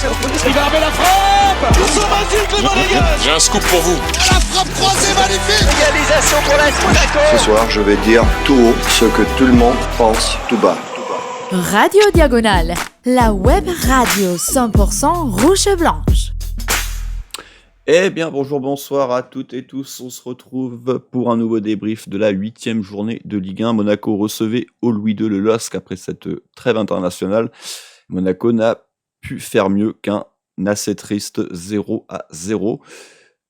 Il va armer la frappe. J'ai un scoop pour vous. La frappe croisée magnifique. Égalisation pour l'AS Monaco. Ce soir, je vais dire tout haut ce que tout le monde pense tout bas. Radio Diagonale, la web radio 100% rouge-blanche. Eh bien, bonjour, bonsoir à toutes et tous. On se retrouve pour un nouveau débrief de la 8e journée de Ligue 1. Monaco recevait au Louis II le LOSC après cette trêve internationale. Monaco n'a pu faire mieux qu'un assez triste 0-0.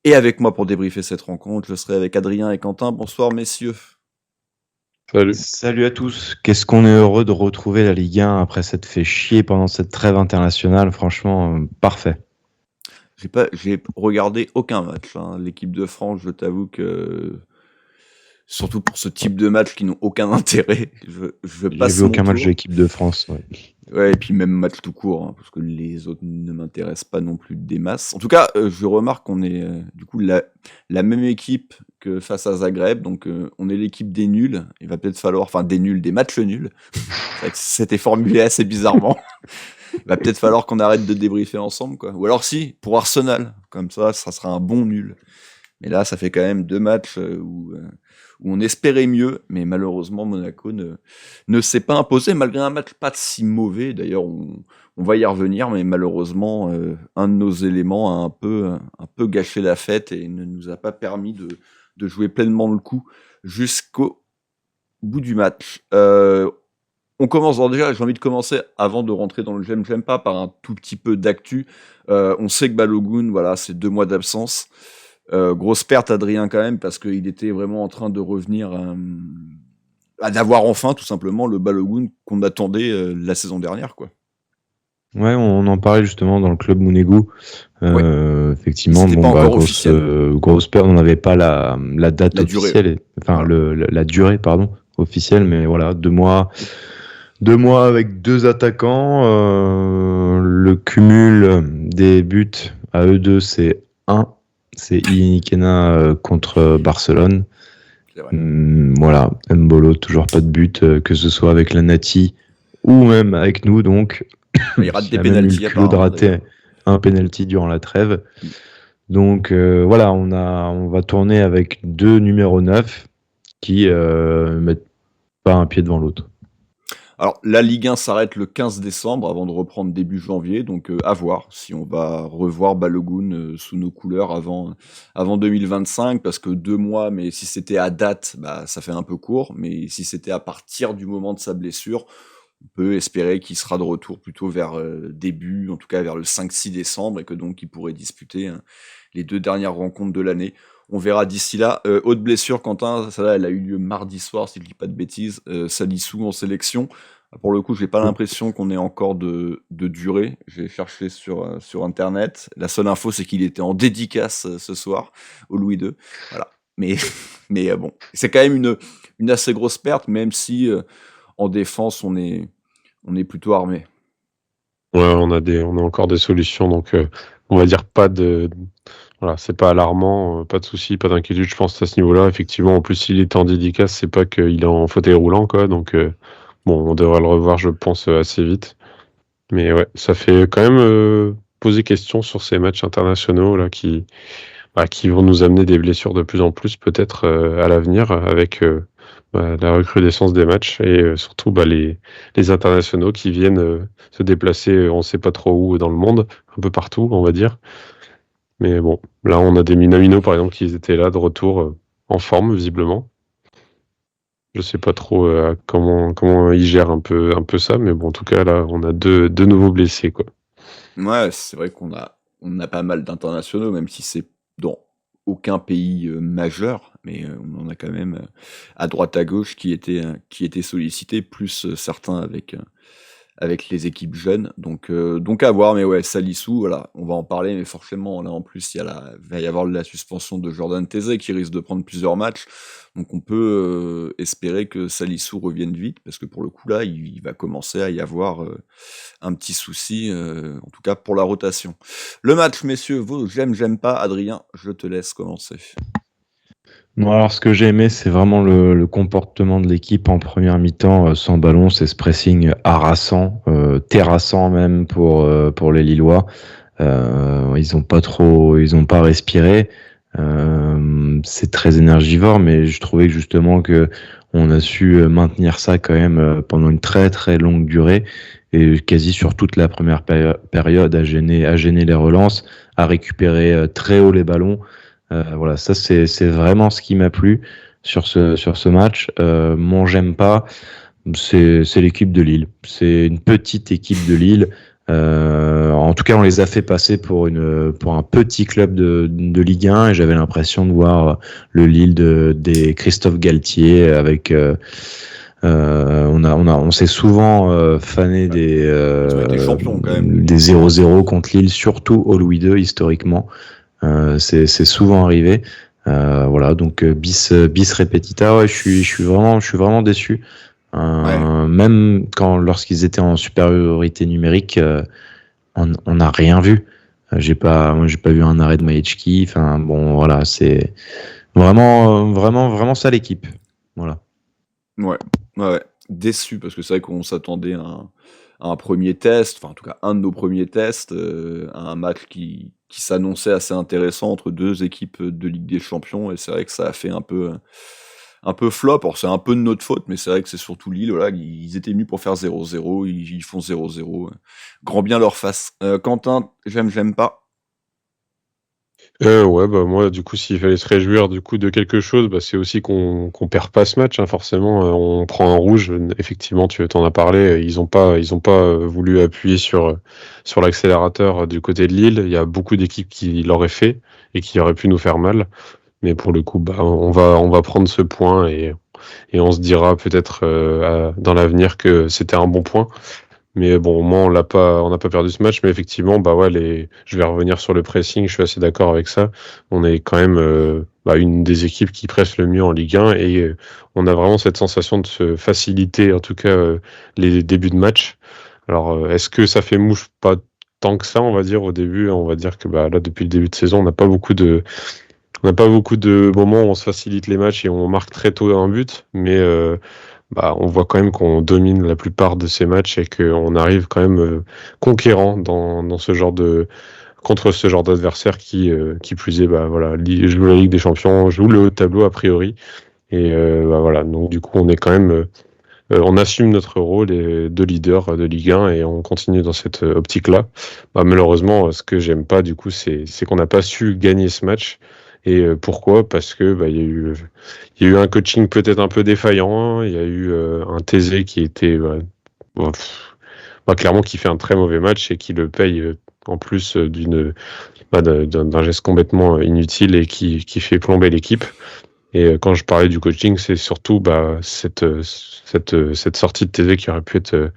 Et avec moi pour débriefer cette rencontre, je serai avec Adrien et Quentin. Bonsoir messieurs. Salut à tous. Qu'est-ce qu'on est heureux de retrouver la Ligue 1 après s'être fait chier pendant cette trêve internationale. Franchement, parfait. J'ai regardé aucun match. L'équipe de France, je t'avoue que surtout pour ce type de match qui n'ont aucun intérêt, je passe. J'ai vu aucun match de l'équipe de France. Ouais, et puis même match tout court, parce que les autres ne m'intéressent pas non plus des masses. En tout cas, je remarque qu'on est du coup la même équipe que face à Zagreb, donc on est l'équipe des nuls. Il va peut-être falloir, des nuls, des matchs nuls. C'était formulé assez bizarrement. Il va peut-être falloir qu'on arrête de débriefer ensemble, quoi. Ou alors si, pour Arsenal, comme ça sera un bon nul. Mais là, ça fait quand même 2 matchs où on espérait mieux, mais malheureusement Monaco ne s'est pas imposé, malgré un match pas si mauvais. D'ailleurs, on va y revenir, mais malheureusement, un de nos éléments a un peu gâché la fête et ne nous a pas permis de jouer pleinement le coup jusqu'au bout du match. On commence, déjà, j'ai envie de commencer, avant de rentrer dans le j'aime pas, par un tout petit peu d'actu. On sait que Balogun, voilà, c'est 2 mois d'absence. Grosse perte, Adrien, quand même, parce qu'il était vraiment en train de revenir, d'avoir enfin, tout simplement, le Balogun qu'on attendait la saison dernière, quoi. Ouais, on en parlait justement dans le club Mounegou. Ouais. Effectivement, grosse perte, on n'avait pas la date officielle, la durée, officielle, mais voilà, 2 mois. 2 mois avec 2 attaquants. Le cumul des buts à eux deux, c'est 1. C'est Inikena contre Barcelone. Voilà, Mbolo, toujours pas de but, que ce soit avec la Nati ou même avec nous. Donc, il rate des pénaltys. Il de rater un penalty durant la trêve. Donc voilà, on va tourner avec 2 numéros 9 qui mettent pas un pied devant l'autre. Alors, la Ligue 1 s'arrête le 15 décembre avant de reprendre début janvier, donc à voir si on va revoir Balogun sous nos couleurs avant 2025, parce que 2 mois, mais si c'était à date, ça fait un peu court, mais si c'était à partir du moment de sa blessure, on peut espérer qu'il sera de retour plutôt vers début, en tout cas vers le 5-6 décembre, et que donc il pourrait disputer les 2 dernières rencontres de l'année. On verra d'ici là. Autre blessure, Quentin, celle-là, elle a eu lieu mardi soir, si je ne dis pas de bêtises. Salissou en sélection. Pour le coup, je n'ai pas l'impression qu'on ait encore de durée. J'ai cherché sur Internet. La seule info, c'est qu'il était en dédicace ce soir au Louis II. Voilà. Mais bon, c'est quand même une assez grosse perte, même si en défense, on est plutôt armé. Ouais, on a encore des solutions, donc on va dire pas de... Voilà, c'est pas alarmant, pas de souci, pas d'inquiétude, je pense à ce niveau-là. Effectivement, en plus, s'il est en dédicace, c'est pas qu'il est en fauteuil roulant, quoi. Donc, on devrait le revoir, je pense, assez vite. Mais ouais, ça fait quand même poser question sur ces matchs internationaux là qui vont nous amener des blessures de plus en plus, peut-être à l'avenir, avec la recrudescence des matchs et surtout les internationaux qui viennent se déplacer, on sait pas trop où dans le monde, un peu partout, on va dire. Mais bon, là, on a des Minamino, par exemple, qui étaient là, de retour, en forme, visiblement. Je sais pas trop comment ils gèrent un peu ça, mais bon, en tout cas, là, on a deux nouveaux blessés, quoi. Ouais, c'est vrai qu'on a pas mal d'internationaux, même si c'est dans aucun pays majeur, mais on en a quand même à droite à gauche qui étaient sollicités, plus certains avec les équipes jeunes, donc à voir. Mais ouais, Salissou, voilà, on va en parler, mais forcément, là, en plus, va y avoir la suspension de Jordan Tézé qui risque de prendre plusieurs matchs, donc on peut espérer que Salissou revienne vite, parce que pour le coup, là, il va commencer à y avoir un petit souci, en tout cas pour la rotation. Le match, messieurs, j'aime pas, Adrien, je te laisse commencer. Non, alors ce que j'ai aimé, c'est vraiment le comportement de l'équipe en première mi-temps sans ballon, c'est ce pressing harassant, terrassant même pour les Lillois. Ils ont pas respiré. C'est très énergivore, mais je trouvais que justement que on a su maintenir ça quand même pendant une très très longue durée et quasi sur toute la première période à gêner les relances, à récupérer très haut les ballons. Voilà, ça c'est vraiment ce qui m'a plu sur ce match. Mon j'aime pas, c'est l'équipe de Lille. C'est une petite équipe de Lille. En tout cas, on les a fait passer pour un petit club de Ligue 1 et j'avais l'impression de voir le Lille des Christophe Galtier avec. On s'est souvent fané des champions, quand même. des 0-0 contre Lille, surtout au Louis II historiquement. C'est souvent arrivé. Voilà, donc bis repetita. Ouais, je suis vraiment déçu. Même lorsqu'ils étaient en supériorité numérique, on n'a rien vu. J'ai pas vu un arrêt de Maïchki. Enfin bon, voilà, c'est vraiment ça l'équipe. Voilà. Ouais, déçu parce que c'est vrai qu'on s'attendait à un premier test, enfin en tout cas un de nos premiers tests, à un match qui s'annonçait assez intéressant entre deux équipes de Ligue des Champions et c'est vrai que ça a fait un peu flop. Alors c'est un peu de notre faute, mais c'est vrai que c'est surtout Lille, voilà, ils étaient mis pour faire 0-0, ils font 0-0. Grand bien leur face. Quentin, j'aime pas. Ouais, bah moi, du coup, s'il fallait se réjouir du coup de quelque chose, bah, c'est aussi qu'on perd pas ce match, hein, forcément. On prend un rouge. Effectivement, tu t'en as parlé. Ils ont pas voulu appuyer sur l'accélérateur du côté de Lille. Il y a beaucoup d'équipes qui l'auraient fait et qui auraient pu nous faire mal. Mais pour le coup, bah, on va prendre ce point et on se dira peut-être dans l'avenir que c'était un bon point. Mais bon, au moins, on n'a pas perdu ce match. Mais effectivement, bah ouais, je vais revenir sur le pressing. Je suis assez d'accord avec ça. On est quand même une des équipes qui presse le mieux en Ligue 1 et on a vraiment cette sensation de se faciliter, en tout cas, les débuts de match. Alors, est-ce que ça fait mouche? Pas tant que ça, on va dire au début. On va dire que là, depuis le début de saison, on n'a pas beaucoup de moments où on se facilite les matchs et on marque très tôt un but. Mais on voit quand même qu'on domine la plupart de ces matchs et qu'on arrive quand même conquérant dans ce genre contre ce genre d'adversaire qui plus est, voilà, joue la Ligue des Champions, joue le haut de tableau a priori. Et voilà, donc du coup, on est quand même, on assume notre rôle de leader de Ligue 1 et on continue dans cette optique-là. Malheureusement, ce que j'aime pas du coup, c'est qu'on n'a pas su gagner ce match. Et pourquoi? Parce que il y a eu un coaching peut-être un peu défaillant, il y a eu un Thésée qui était clairement qui fait un très mauvais match et qui le paye en plus d'un geste complètement inutile et qui fait plomber l'équipe. Et quand je parlais du coaching, c'est surtout cette sortie de Thésée qui aurait pu être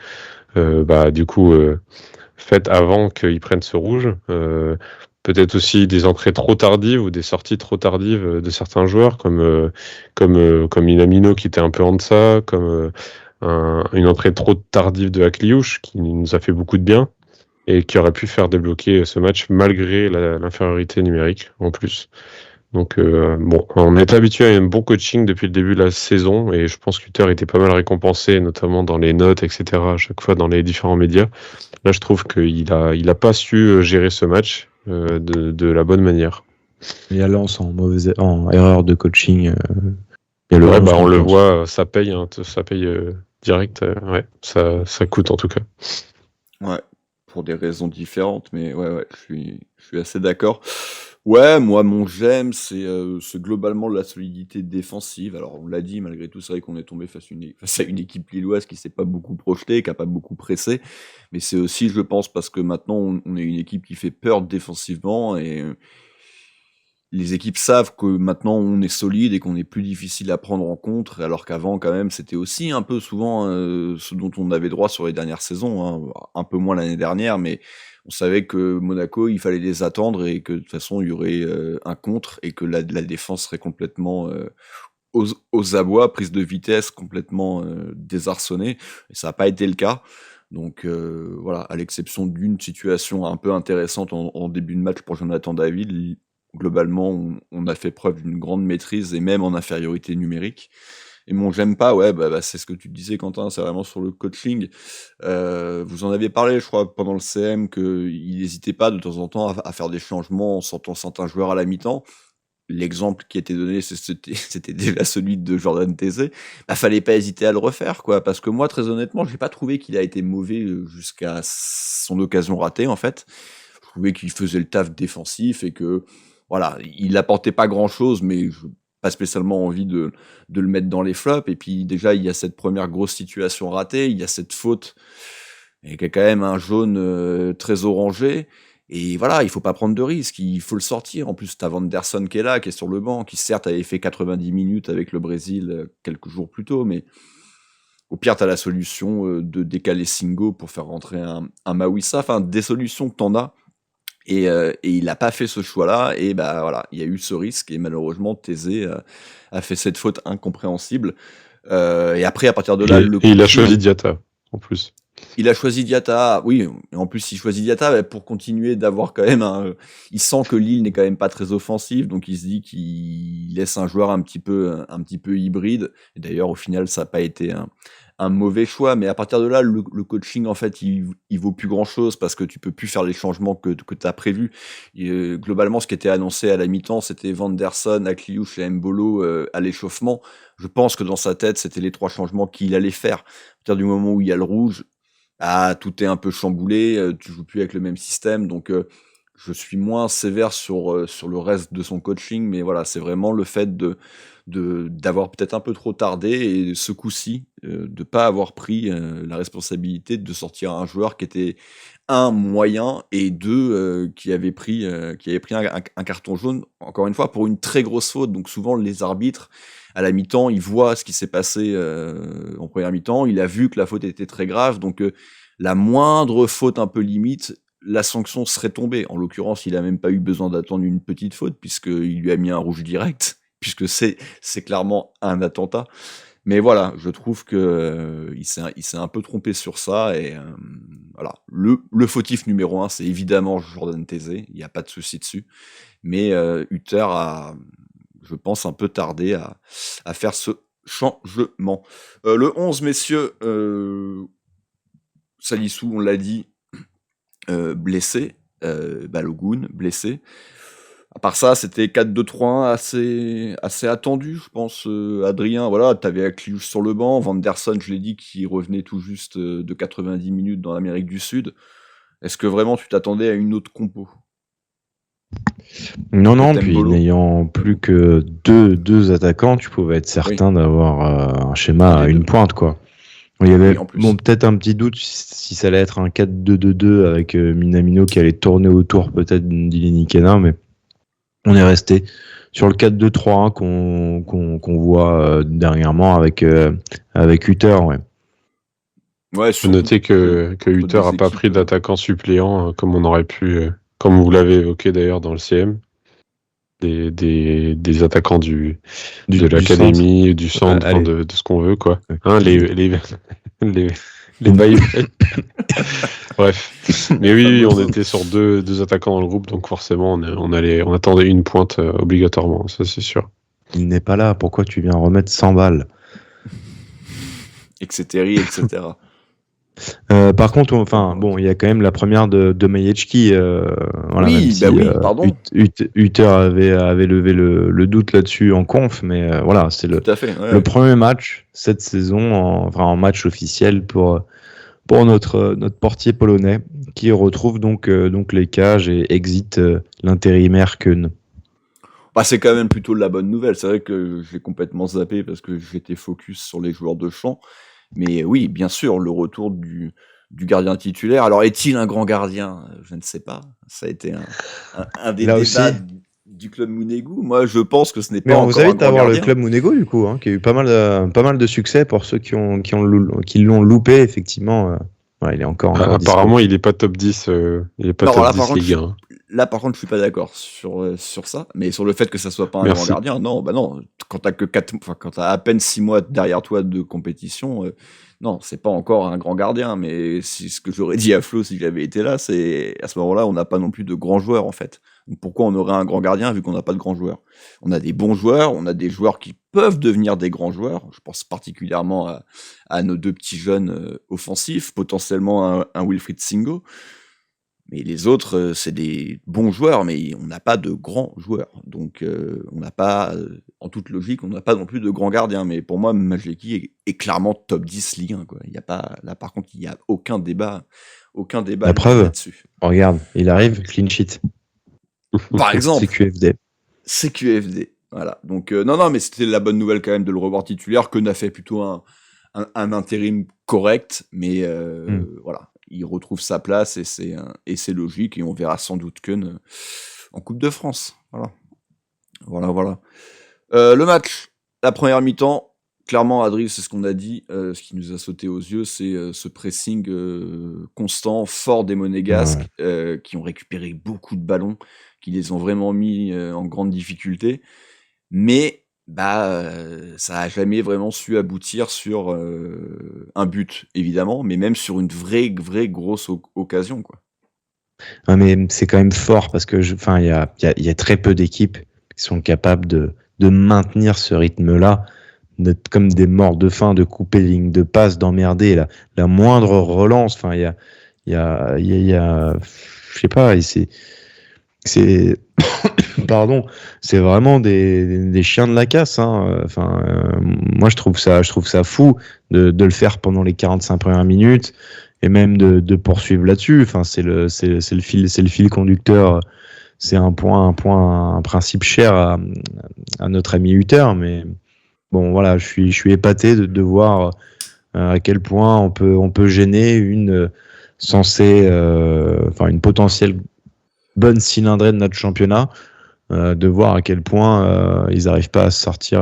du coup faite avant qu'il prenne ce rouge. Peut-être aussi des entrées trop tardives ou des sorties trop tardives de certains joueurs, comme Minamino qui était un peu en deçà, comme une entrée trop tardive de Akliouche qui nous a fait beaucoup de bien et qui aurait pu faire débloquer ce match malgré l'infériorité numérique en plus. Donc on est habitué à un bon coaching depuis le début de la saison et je pense qu'Hutter était pas mal récompensé, notamment dans les notes, etc. à chaque fois dans les différents médias. Là, je trouve qu'il a pas su gérer ce match de la bonne manière. Il y a Lens en erreur de coaching. On le voit, ça paye, hein, ça paye direct. Ouais, ça coûte en tout cas. Ouais, pour des raisons différentes, mais ouais, je suis assez d'accord. Ouais, moi, mon j'aime, c'est globalement la solidité défensive. Alors, on l'a dit, malgré tout, c'est vrai qu'on est tombé face à une équipe lilloise qui s'est pas beaucoup projetée, qui a pas beaucoup pressé. Mais c'est aussi, je pense, parce que maintenant, on est une équipe qui fait peur défensivement et les équipes savent que maintenant on est solide et qu'on est plus difficile à prendre en compte, alors qu'avant, quand même, c'était aussi un peu souvent ce dont on avait droit sur les dernières saisons, hein. Un peu moins l'année dernière, mais on savait que Monaco, il fallait les attendre et que de toute façon, il y aurait un contre et que la défense serait complètement aux abois, prise de vitesse complètement désarçonnée. Et ça n'a pas été le cas. Donc voilà, à l'exception d'une situation un peu intéressante en début de match pour Jonathan David, globalement, on a fait preuve d'une grande maîtrise et même en infériorité numérique. Et mon j'aime pas, ouais, c'est ce que tu disais, Quentin, c'est vraiment sur le coaching. Vous en aviez parlé, je crois, pendant le CM, qu'il n'hésitait pas de temps en temps à faire des changements en sortant certains joueurs à la mi-temps. L'exemple qui était donné, c'était déjà celui de Jordan Taizé. Fallait pas hésiter à le refaire, quoi, parce que moi, très honnêtement, j'ai pas trouvé qu'il a été mauvais jusqu'à son occasion ratée, en fait. Je trouvais qu'il faisait le taf défensif et que, voilà, il apportait pas grand-chose, mais pas spécialement envie de le mettre dans les flops. Et puis déjà, il y a cette première grosse situation ratée, il y a cette faute, et qui a quand même un jaune très orangé. Et voilà, il faut pas prendre de risques, il faut le sortir. En plus, t'as Vanderson qui est là, qui est sur le banc, qui certes avait fait 90 minutes avec le Brésil quelques jours plus tôt, mais au pire, t'as la solution de décaler Singo pour faire rentrer un Mawissa. Enfin, des solutions que t'en as. Et il a pas fait ce choix-là, et voilà, il y a eu ce risque, et malheureusement, Taizé a fait cette faute incompréhensible. Et après, à partir de là... il a choisi Diatta, en plus. Il a choisi Diatta, oui, et en plus il choisit Diatta pour continuer d'avoir quand même il sent que Lille n'est quand même pas très offensif, donc il se dit qu'il laisse un joueur un petit peu hybride, et d'ailleurs au final ça n'a pas été un mauvais choix, mais à partir de là le coaching en fait il vaut plus grand chose parce que tu peux plus faire les changements que tu as prévus. Globalement ce qui était annoncé à la mi-temps c'était Vanderson, Akliouche et Mbolo à l'échauffement. Je pense que dans sa tête c'était les 3 changements qu'il allait faire. À partir du moment où il y a le rouge, tout est un peu chamboulé, tu joues plus avec le même système, donc je suis moins sévère sur le reste de son coaching, mais voilà, c'est vraiment le fait d'avoir peut-être un peu trop tardé, et ce coup-ci, de pas avoir pris la responsabilité de sortir un joueur qui était un moyen et deux qui avait pris un carton jaune, encore une fois, pour une très grosse faute. Donc souvent les arbitres à la mi-temps, il voit ce qui s'est passé en première mi-temps, il a vu que la faute était très grave, donc la moindre faute un peu limite, la sanction serait tombée. En l'occurrence, il a même pas eu besoin d'attendre une petite faute, puisqu'il lui a mis un rouge direct, puisque c'est clairement un attentat. Mais voilà, je trouve que il s'est un peu trompé sur ça, et voilà. Le fautif numéro 1, c'est évidemment Jordan Taizé, il n'y a pas de souci dessus, mais Hutter a, je pense, un peu tardé à faire ce changement. Le 11, messieurs, Salissou, on l'a dit, blessé, Balogun, blessé. À part ça, c'était 4-2-3-1 assez attendu, je pense. Adrien, voilà, t'avais Akliouche sur le banc, Vanderson, je l'ai dit, qui revenait tout juste de 90 minutes dans l'Amérique du Sud. Est-ce que vraiment tu t'attendais à une autre compo ? Non, puis n'ayant plus que deux attaquants, tu pouvais être certain d'avoir un schéma à une pointe, quoi. Il y avait peut-être un petit doute si ça allait être un 4-2-2-2 avec Minamino qui allait tourner autour peut-être d'Ilini Kenin, mais on est resté sur le 4-2-3-1 qu'on voit dernièrement avec Hutter, ouais. Ouais, je notais que Hutter n'a pas pris d'attaquant suppléant comme on aurait pu, comme vous l'avez évoqué d'ailleurs dans le CM, des attaquants de l'académie, du centre, de ce qu'on veut, quoi. Hein, les bails. Bref. Mais oui, on était sur deux attaquants dans le groupe, donc forcément, on attendait une pointe obligatoirement, ça c'est sûr. Il n'est pas là, pourquoi tu viens remettre 100 balles etc. Par contre, il y a quand même la première de Majewski. Pardon. Hutter avait levé le doute là-dessus en conf, mais voilà, c'est le premier match cette saison, en match officiel pour notre portier polonais, qui retrouve donc les cages et exit l'intérimaire Keun. C'est quand même plutôt de la bonne nouvelle. C'est vrai que j'ai complètement zappé parce que j'étais focus sur les joueurs de champ. Mais oui, bien sûr, le retour du gardien titulaire. Alors, est-il un grand gardien ? Je ne sais pas. Ça a été un des débats du club Mounegou. Moi, je pense que ce n'est pas encore un grand gardien. Vous avez avoir le club Mounegou, du coup, qui a eu pas mal de succès pour ceux qui l'ont loupé, effectivement. Il est encore apparemment, il n'est pas top 10. Il n'est pas top 10 Ligue 1. Là, par contre, je suis pas d'accord sur ça, mais sur le fait que ça soit pas un grand gardien, non. Quand t'as à peine 6 mois derrière toi de compétition, Non, c'est pas encore un grand gardien, mais ce que j'aurais dit à Flo si j'avais été là, c'est à ce moment-là, on n'a pas non plus de grands joueurs en fait. Donc pourquoi on aurait un grand gardien vu qu'on n'a pas de grands joueurs? On a des bons joueurs, on a des joueurs qui peuvent devenir des grands joueurs. Je pense particulièrement à nos 2 petits jeunes offensifs, potentiellement un Wilfried Singo. Mais les autres, c'est des bons joueurs, mais on n'a pas de grands joueurs. Donc, on n'a pas, en toute logique, on n'a pas non plus de grands gardiens. Mais pour moi, Majlecki est clairement top 10 Ligue 1, quoi. Il y a pas, là, par contre, il n'y a aucun débat La preuve, là-dessus. regarde, il arrive, clean sheet. Par exemple, CQFD. CQFD. Voilà. Donc, non, mais c'était la bonne nouvelle quand même de le revoir titulaire, que n'a fait plutôt un intérim correct, mais voilà. Il retrouve sa place et c'est logique, et on verra sans doute Keun en Coupe de France. Voilà. Le match, la première mi-temps, clairement, Adrien, c'est ce qu'on a dit, ce qui nous a sauté aux yeux, c'est ce pressing constant, fort des Monégasques, qui ont récupéré beaucoup de ballons, qui les ont vraiment mis en grande difficulté, mais ça a jamais vraiment su aboutir sur un but, évidemment, mais même sur une vraie grosse occasion, quoi. Non, mais c'est quand même fort parce que il y a très peu d'équipes qui sont capables de maintenir ce rythme-là, d'être comme des morts de faim, de couper les lignes de passe, d'emmerder la moindre relance. Enfin, il y a, je sais pas, c'est pardon, c'est vraiment des chiens de la casse, hein. Moi je trouve ça fou de le faire pendant les 45 premières minutes et même de poursuivre là-dessus. Enfin, c'est le fil conducteur, c'est un principe cher à notre ami Hutter, mais bon, voilà, je suis épaté de voir à quel point on peut gêner une potentielle bonne cylindrée de notre championnat, de voir à quel point ils n'arrivent pas à sortir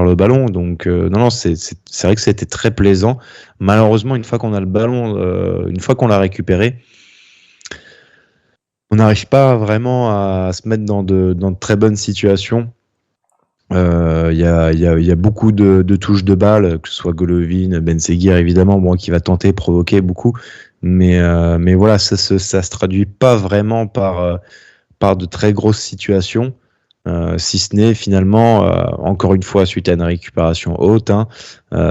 le ballon. Donc non, c'est vrai que c'était très plaisant. Malheureusement, une fois qu'on a le ballon, une fois qu'on l'a récupéré, on n'arrive pas vraiment à se mettre dans de très bonnes situations. Il y a beaucoup de touches de balles, que ce soit Golovin, Ben Seguir évidemment, qui va tenter, provoquer beaucoup, mais voilà, ça se traduit pas vraiment par de très grosses situations, si ce n'est finalement, encore une fois, suite à une récupération haute,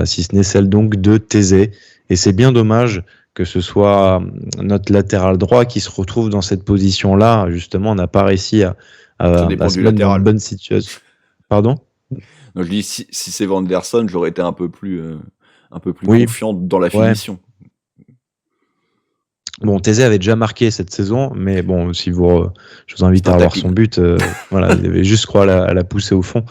si ce n'est celle donc de Thésée. Et c'est bien dommage que ce soit notre latéral droit qui se retrouve dans cette position-là. Justement, on n'a pas réussi à se mettre dans une bonne situation. Pardon ? Non, je dis, si c'est Vanderson, j'aurais été un peu plus confiant dans la finition. Bon, Thésée avait déjà marqué cette saison, mais bon, je vous invite à revoir son but. Voilà, il avait juste, je crois, à la pousser au fond.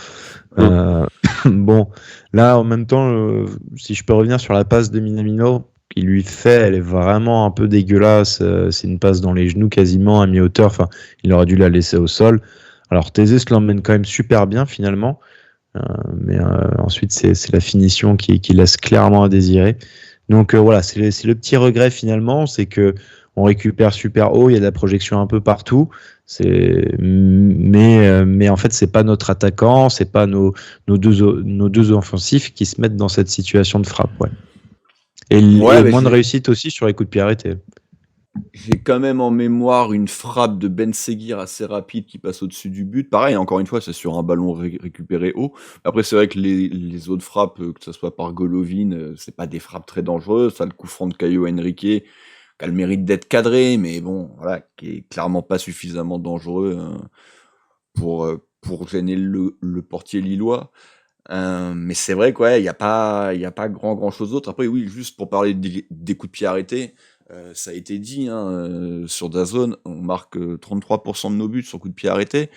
Bon, là, en même temps, si je peux revenir sur la passe de Minamino qu'il lui fait, elle est vraiment un peu dégueulasse. C'est une passe dans les genoux quasiment à mi-hauteur. Enfin, il aurait dû la laisser au sol. Alors Thésée se l'emmène quand même super bien finalement, mais ensuite c'est la finition qui laisse clairement à désirer. Donc voilà, c'est le petit regret finalement, c'est que on récupère super haut, il y a de la projection un peu partout, mais en fait c'est pas notre attaquant, c'est pas nos deux offensifs qui se mettent dans cette situation de frappe, ouais. Et moins de réussite aussi sur les coups de pied arrêtés. J'ai quand même en mémoire une frappe de Ben Seguir assez rapide qui passe au-dessus du but. Pareil, encore une fois, c'est sur un ballon récupéré haut. Après, c'est vrai que les autres frappes, que ce soit par Golovin, c'est pas des frappes très dangereuses. Ça, le coup franc de Caio Henrique, qui a le mérite d'être cadré, mais bon, voilà, qui est clairement pas suffisamment dangereux pour gêner le portier lillois. Mais c'est vrai qu'il n'y a pas grand chose d'autre. Après, oui, juste pour parler des coups de pied arrêtés, ça a été dit, sur DAZN, on marque 33% de nos buts sur coup de pied arrêté.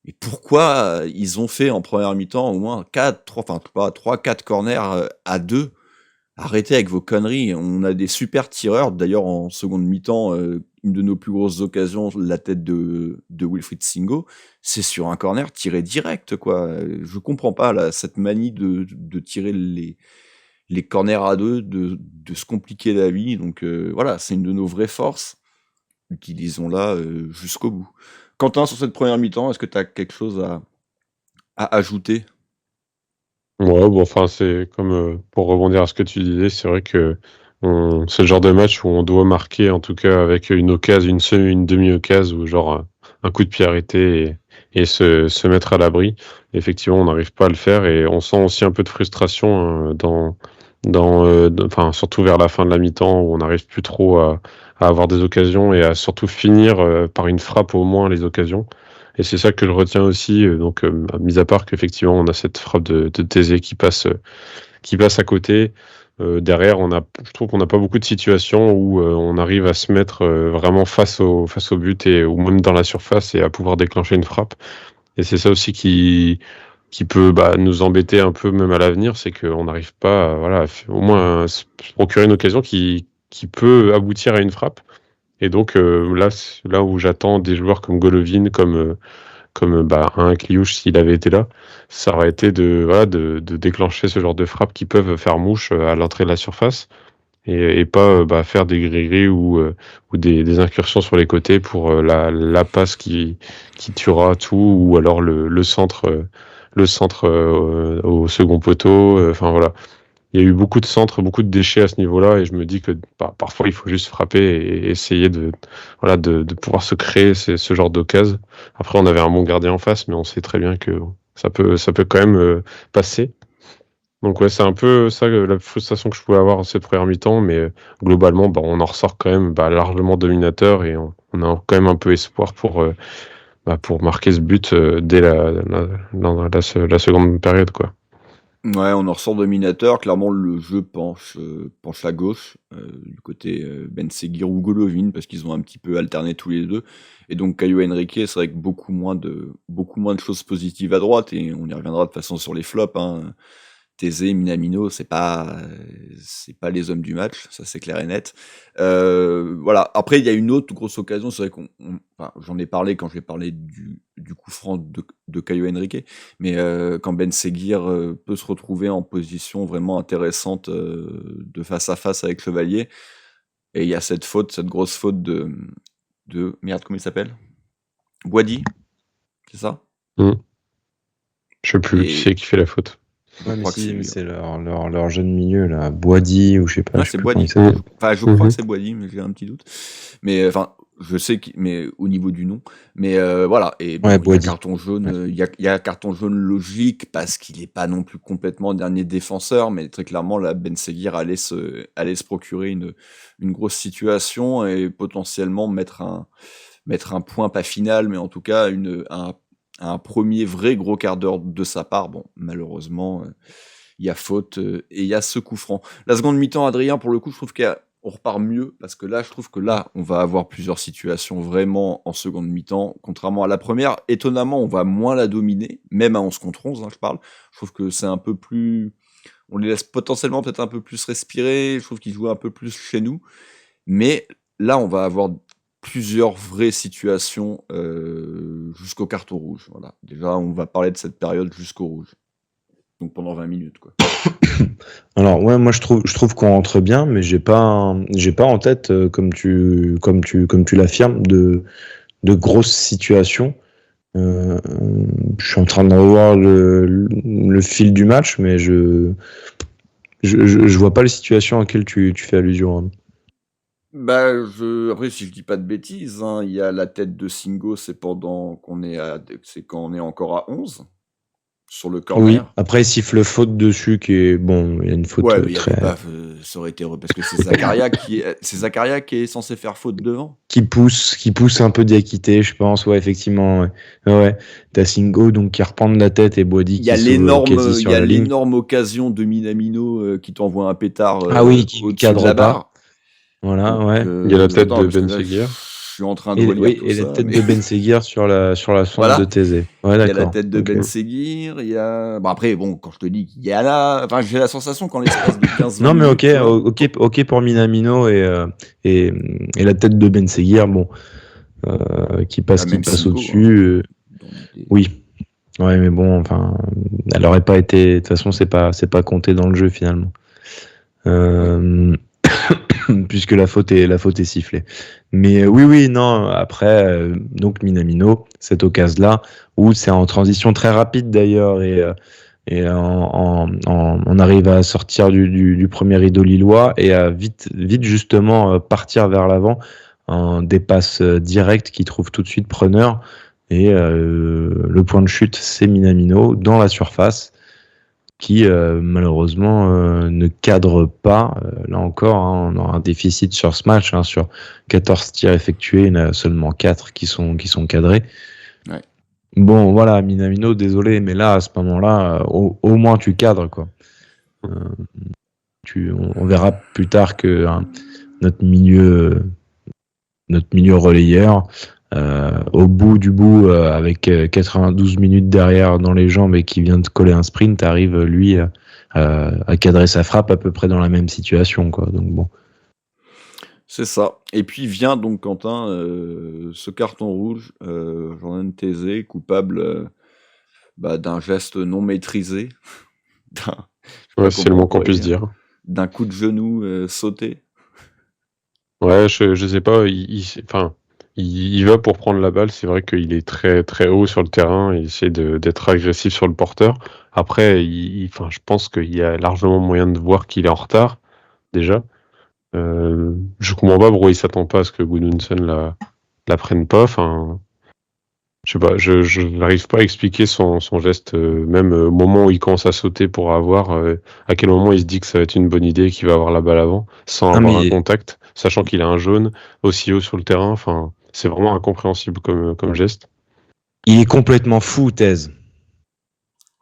Et pourquoi ils ont fait en première mi-temps au moins 3-4 corners à 2? Arrêtez avec vos conneries. On a des super tireurs. D'ailleurs, en seconde mi-temps, une de nos plus grosses occasions, la tête de Wilfried Singo, c'est sur un corner tiré direct, quoi. Je comprends pas là, cette manie de tirer les corners à 2, de se compliquer la vie. Donc voilà, c'est une de nos vraies forces. Utilisons-la jusqu'au bout. Quentin, sur cette première mi-temps, est-ce que tu as quelque chose à ajouter ? Ouais, bon, enfin, c'est comme pour rebondir à ce que tu disais, c'est vrai que c'est le genre de match où on doit marquer, en tout cas avec une occasion, une demi-occasion, ou genre un coup de pied arrêté et se mettre à l'abri. Effectivement, on n'arrive pas à le faire et on sent aussi un peu de frustration enfin, surtout vers la fin de la mi-temps où on n'arrive plus trop à avoir des occasions et à surtout finir par une frappe au moins les occasions. Et c'est ça que je retiens aussi, donc mis à part qu'effectivement on a cette frappe de Thésée qui passe à côté. Derrière, je trouve qu'on n'a pas beaucoup de situations où on arrive à se mettre vraiment face au but ou même dans la surface et à pouvoir déclencher une frappe. Et c'est ça aussi qui peut nous embêter un peu même à l'avenir, c'est qu'on n'arrive pas au moins à se procurer une occasion qui peut aboutir à une frappe. Et donc là où j'attends des joueurs comme Golovin, comme un Kliouche s'il avait été là, ça aurait été de déclencher ce genre de frappes qui peuvent faire mouche à l'entrée de la surface et pas faire des gris-gris ou des incursions sur les côtés pour la passe qui tuera tout ou alors le centre au second poteau. Enfin voilà. Il y a eu beaucoup de centres, beaucoup de déchets à ce niveau-là, et je me dis que parfois il faut juste frapper et essayer de pouvoir se créer ce genre d'occasion. Après, on avait un bon gardien en face, mais on sait très bien que ça peut quand même passer. Donc ouais, c'est un peu ça la frustration que je pouvais avoir en cette première mi-temps, mais globalement, on en ressort quand même largement dominateur et on a quand même un peu espoir pour marquer ce but dès la seconde période, quoi. Ouais, on en ressort dominateur. Clairement, le jeu penche à gauche, du côté Ben Seguir ou Golovin, parce qu'ils ont un petit peu alterné tous les deux. Et donc, Caio Henrique, c'est vrai que beaucoup moins de choses positives à droite, et on y reviendra de toute façon sur les flops. Thésée, Minamino, c'est pas les hommes du match, ça c'est clair et net. Voilà. Après, il y a une autre grosse occasion, c'est vrai j'en ai parlé quand j'ai parlé du coup franc de Caio Henrique, mais quand Ben Seguir peut se retrouver en position vraiment intéressante de face à face avec Chevalier, et il y a cette grosse faute de merde, comment il s'appelle ? Boadi, c'est ça ? Je sais plus qui c'est qui fait la faute. Ouais, mais c'est leur jeune milieu là, Boadi ou je sais pas. Ah, c'est Boadi. Je crois que c'est Boadi, mais j'ai un petit doute. Mais je sais mais au niveau du nom. Mais voilà. Et il y a carton jaune. Il y a carton jaune logique parce qu'il est pas non plus complètement dernier défenseur, mais très clairement là, Ben Seguir allait se procurer une grosse situation et potentiellement mettre un point pas final, mais en tout cas un premier vrai gros quart d'heure de sa part. Bon, malheureusement, il y a faute et il y a ce coup franc. La seconde mi-temps, Adrien, pour le coup, je trouve qu'on repart mieux, parce que là, je trouve que là, on va avoir plusieurs situations vraiment en seconde mi-temps, contrairement à la première. Étonnamment, on va moins la dominer, même à 11 contre 11, je parle. Je trouve que c'est un peu plus... On les laisse potentiellement peut-être un peu plus respirer, je trouve qu'ils jouent un peu plus chez nous. Mais là, on va avoir plusieurs vraies situations jusqu'au carton rouge. Voilà. Déjà, on va parler de cette période jusqu'au rouge. Donc pendant 20 minutes, quoi. Alors ouais, moi je trouve qu'on rentre bien, mais j'ai pas en tête comme tu l'affirmes de grosses situations. Je suis en train de revoir le fil du match, mais je vois pas les situations auxquelles tu fais allusion, hein. Après, si je dis pas de bêtises, il y a la tête de Singo, c'est quand on est encore à 11 sur le corner. Oui, après il siffle faute dessus qui est bon, il y a une faute très... ça aurait été parce que c'est Zakaria qui est censé faire faute devant. Qui pousse un peu Diakité, je pense, ouais, effectivement. Ouais. T'as Singo donc qui reprend de la tête et Boadi qui l'énorme occasion de Minamino qui t'envoie un pétard qui cadre la barre. Voilà, donc, ouais. Il y a la tête de Ben Seguir. Je suis en train de relire tout ça. Et la tête de Ben Seguir sur la sonde de Thésée. Ouais, d'accord. Il y a la tête de Ben Seguir, il y a... après, quand je te dis qu'il y a là... Enfin, j'ai la sensation qu'en l'espace de 15 non, mais ok pour Minamino et la tête de Ben Seguir, qui passe au-dessus. Oui. Ouais, mais bon, enfin, elle aurait pas été... De toute façon, c'est pas compté dans le jeu, finalement. Puisque la faute est sifflée. Mais non, après, donc Minamino, cette occasion-là, où c'est en transition très rapide d'ailleurs, et Et on arrive à sortir du premier rideau lillois et à vite justement partir vers l'avant en des passes directes qui trouvent tout de suite preneur. Et le point de chute, c'est Minamino dans la surface qui malheureusement ne cadre pas. Là encore, on a un déficit sur ce match. Sur 14 tirs effectués, il y en a seulement 4 qui sont cadrés. Ouais. Bon, voilà, Minamino, désolé, mais là, à ce moment-là, au moins tu cadres, quoi. On verra plus tard que notre milieu relayeur, au bout du bout, avec 92 minutes derrière dans les jambes et qui vient de coller un sprint, arrive, lui, à cadrer sa frappe à peu près dans la même situation, quoi. Donc bon. C'est ça. Et puis vient donc, Quentin, ce carton rouge, Jordan Taizé, coupable d'un geste non maîtrisé. C'est le moins qu'on puisse dire. D'un coup de genou sauté. Ouais, je sais pas. Il va pour prendre la balle. C'est vrai qu'il est très, très haut sur le terrain. Il essaie d'être agressif sur le porteur. Après, je pense qu'il y a largement moyen de voir qu'il est en retard, déjà. Je comprends pas pourquoi il s'attend pas à ce que Gudmundsson la prenne pas. Je sais pas, je n'arrive pas à expliquer son geste, même au moment où il commence à sauter pour avoir, à quel moment il se dit que ça va être une bonne idée et qu'il va avoir la balle avant, sans avoir un contact, sachant qu'il a un jaune aussi haut sur le terrain. C'est vraiment incompréhensible comme geste. Il est complètement fou, Taise.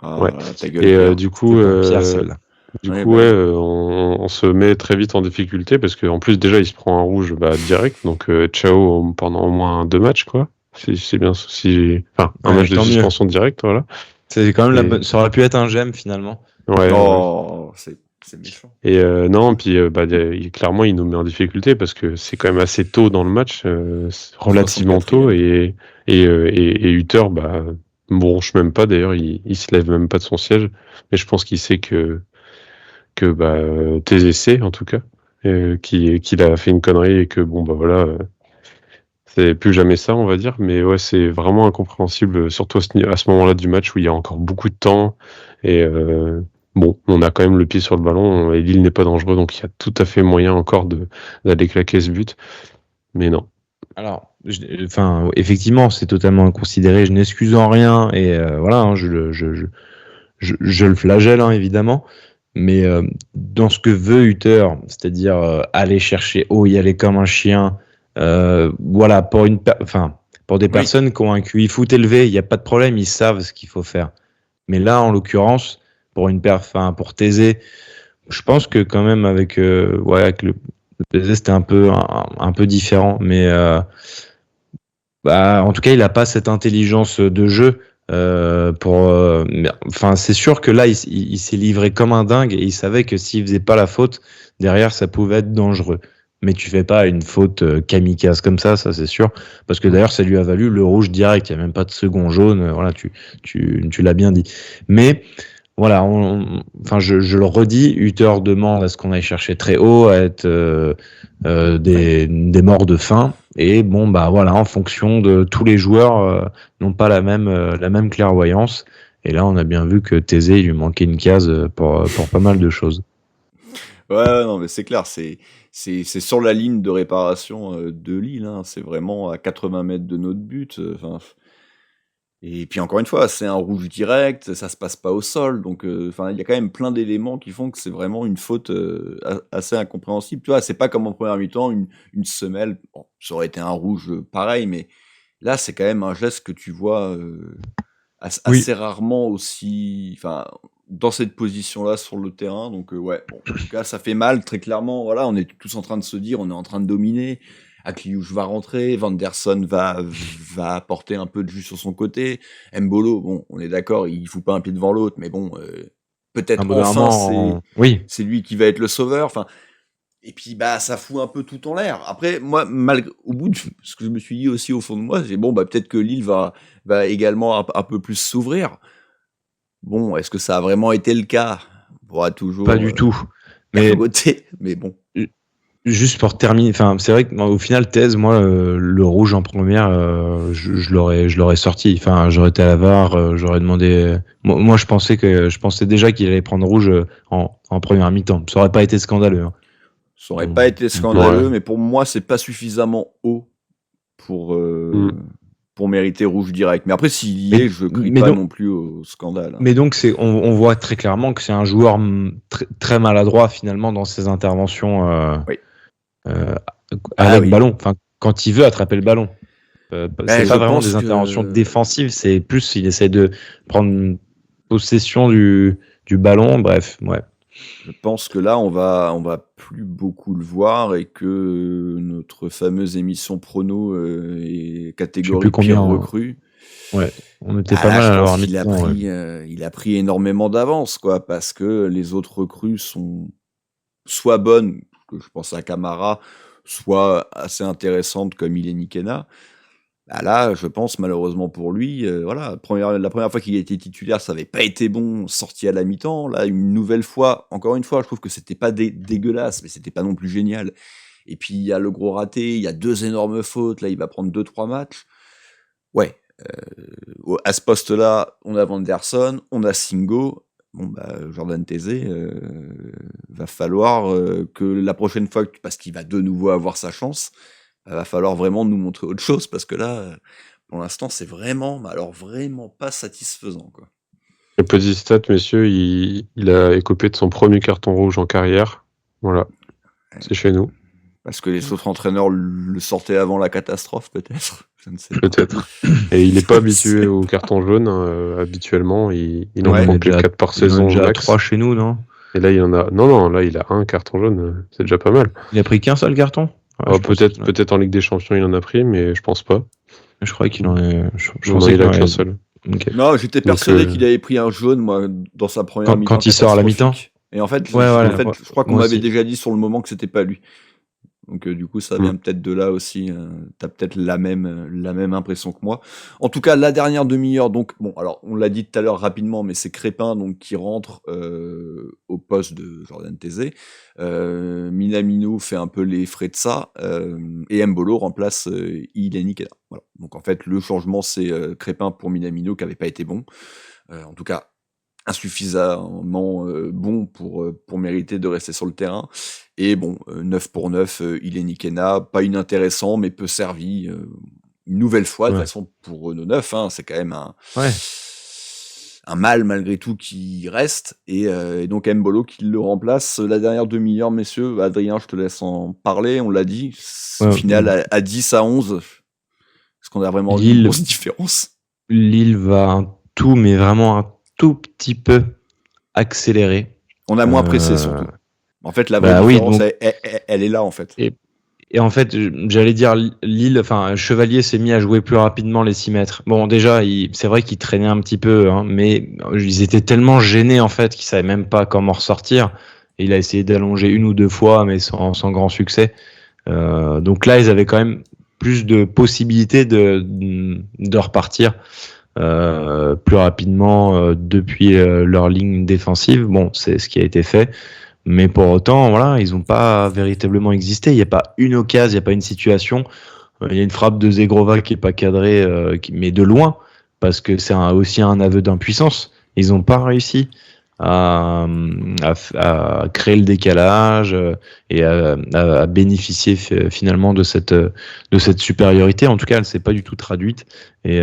Ouais. Ta gueule, et du coup, Pierre, on se met très vite en difficulté parce qu'en plus déjà il se prend un rouge direct, donc ciao pendant au moins 2 matchs, quoi. C'est bien, un match de suspension direct, voilà. C'est quand même ça aurait pu être un gemme finalement. Ouais. C'est méchant. Et non, puis clairement il nous met en difficulté parce que c'est quand même assez tôt dans le match, relativement tôt, et Hutter bronche même pas, d'ailleurs il se lève même pas de son siège, mais je pense qu'il sait que Taizé sait, en tout cas, qu'il a fait une connerie et que voilà, c'est plus jamais ça, on va dire. Mais ouais, c'est vraiment incompréhensible, surtout à ce moment-là du match où il y a encore beaucoup de temps et on a quand même le pied sur le ballon et Lille n'est pas dangereux, donc il y a tout à fait moyen encore d'aller claquer ce but, mais non. Alors, effectivement, c'est totalement inconsidéré. Je n'excuse en rien et voilà, je le flagelle, évidemment. Mais dans ce que veut Hutter, c'est-à-dire aller chercher haut, y aller comme un chien, voilà, pour des personnes qui ont un QI foot élevé, il n'y a pas de problème, ils savent ce qu'il faut faire. Mais là, en l'occurrence, pour Taizé, je pense que quand même avec le Taizé, c'était un peu différent, mais en tout cas, il n'a pas cette intelligence de jeu. C'est sûr que là il s'est livré comme un dingue et il savait que s'il faisait pas la faute derrière ça pouvait être dangereux, mais tu fais pas une faute kamikaze comme ça c'est sûr, parce que d'ailleurs ça lui a valu le rouge direct, il y a même pas de second jaune, voilà, tu l'as bien dit. Mais voilà, je le redis, Hutter demande à ce qu'on aille chercher très haut, à être des morts de faim. Et voilà, en fonction de tous les joueurs n'ont pas la même clairvoyance. Et là, on a bien vu que Taizé, il lui manquait une case pour pas mal de choses. Ouais, non, mais c'est clair, c'est sur la ligne de réparation de Lille. C'est vraiment à 80 mètres de notre but. Et puis encore une fois, c'est un rouge direct, ça se passe pas au sol, donc il y a quand même plein d'éléments qui font que c'est vraiment une faute assez incompréhensible. Tu vois, c'est pas comme en première mi-temps, une semelle, ça aurait été un rouge pareil, mais là c'est quand même un geste que tu vois assez rarement aussi, dans cette position-là sur le terrain, donc en tout cas ça fait mal, très clairement. Voilà, on est tous en train de se dire, on est en train de dominer. Akliouche va rentrer, Vanderson va apporter un peu de jus sur son côté. Mbolo, on est d'accord, il fout pas un pied devant l'autre, mais peut-être enfin c'est lui qui va être le sauveur. Et puis ça fout un peu tout en l'air. Après, moi, au bout de ce que je me suis dit aussi au fond de moi, c'est peut-être que Lille va également un peu plus s'ouvrir. Est-ce que ça a vraiment été le cas? On pourra toujours pas du tout. Mais bon. Juste pour terminer, enfin, c'est vrai qu'au final, Thèse, moi, le rouge en première, je l'aurais sorti. Enfin, j'aurais été à la VAR, j'aurais demandé. Moi, je pensais déjà qu'il allait prendre rouge en première mi-temps. Ça aurait pas été scandaleux. Hein. Ça aurait pas été scandaleux, mais pour moi, c'est pas suffisamment haut pour mériter rouge direct. Mais après, s'il y est, je crie pas non plus au scandale. Hein. Mais donc, on voit très clairement que c'est un joueur très maladroit finalement dans ses interventions. Avec ballon, enfin quand il veut attraper le ballon. C'est pas vraiment des interventions défensives, c'est plus il essaie de prendre possession du ballon, bref, ouais. Je pense que là on va plus beaucoup le voir et que notre fameuse émission prono et catégorie pire recrue. Ouais, on était pas mal à l'avoir mis. Il a pris énormément d'avance quoi, parce que les autres recrues sont soit bonnes, je pense à Camara, soit assez intéressante comme il est Nikena. Bah là, je pense malheureusement pour lui, la première fois qu'il a été titulaire, ça n'avait pas été bon, sorti à la mi-temps. Là, encore une fois, je trouve que c'était pas dégueulasse, mais c'était pas non plus génial. Et puis il y a le gros raté, il y a 2 énormes fautes, là il va prendre 2-3 matchs. Ouais, à ce poste-là, on a Vanderson, on a Singo. Jordan Thésée, va falloir que la prochaine fois, parce qu'il va de nouveau avoir sa chance, va falloir vraiment nous montrer autre chose, parce que là, pour l'instant, c'est vraiment pas satisfaisant, quoi. Le petit stat, messieurs, il a écopé de son premier carton rouge en carrière. Voilà, c'est chez nous. Parce que les autres entraîneurs le sortaient avant la catastrophe, peut-être. Je ne sais pas. Peut-être. Et il n'est pas habitué au carton jaune. Habituellement, il en prend plus 4 par saison. Il en a 3 chez nous, non ? Et là, il en a. Non, là, il a 1 carton jaune. C'est déjà pas mal. Il a pris qu'un seul carton ? Peut-être en Ligue des Champions, il en a pris, mais je pense pas. Je croyais qu'il en a. Je pensais qu'il a qu'un seul. Okay. Non, j'étais persuadé qu'il avait pris un jaune, moi, dans sa première mi-temps. Quand il sort à la mi-temps. Et en fait, je crois qu'on m'avait déjà dit sur le moment que c'était pas lui. Donc du coup, ça vient peut-être de là aussi. T'as peut-être la même impression que moi. En tout cas, la dernière demi-heure. Donc bon, alors on l'a dit tout à l'heure rapidement, mais c'est Crépin donc qui rentre au poste de Jordan Thésée. Minamino fait un peu les frais de ça et Mbolo remplace Iden Nikena. Voilà. Donc en fait, le changement c'est Crépin pour Minamino qui avait pas été bon. En tout cas, insuffisamment bon pour mériter de rester sur le terrain. Et bon, 9 pour 9, il est Nikena, pas inintéressant, mais peu servi. Une nouvelle fois, de toute façon, pour nos 9, hein, c'est quand même un mal malgré tout qui reste. Et donc Mbolo qui le remplace. La dernière demi-heure, messieurs, Adrien, je te laisse en parler, on l'a dit. Au final, à 10 à 11, est-ce qu'on a vraiment vu une grosse différence ? Lille va mais vraiment un tout petit peu accéléré. On a moins pressé surtout. En fait, la vraie différence, elle est là en fait. Et en fait, j'allais dire Lille, enfin Chevalier s'est mis à jouer plus rapidement les 6 mètres. Bon, déjà, c'est vrai qu'ils traînaient un petit peu, hein, mais ils étaient tellement gênés en fait qu'ils savaient même pas comment ressortir. Et il a essayé d'allonger 1 ou 2 fois, mais sans grand succès. Donc là, ils avaient quand même plus de possibilités de repartir. Plus rapidement depuis leur ligne défensive. Bon, c'est ce qui a été fait. Mais pour autant, voilà, ils n'ont pas véritablement existé. Il n'y a pas une occasion, il n'y a pas une situation. Il y a une frappe de Zegrova qui n'est pas cadrée, mais de loin, parce que c'est aussi un aveu d'impuissance. Ils n'ont pas réussi à créer le décalage et à bénéficier finalement de cette supériorité. En tout cas, elle ne s'est pas du tout traduite. Et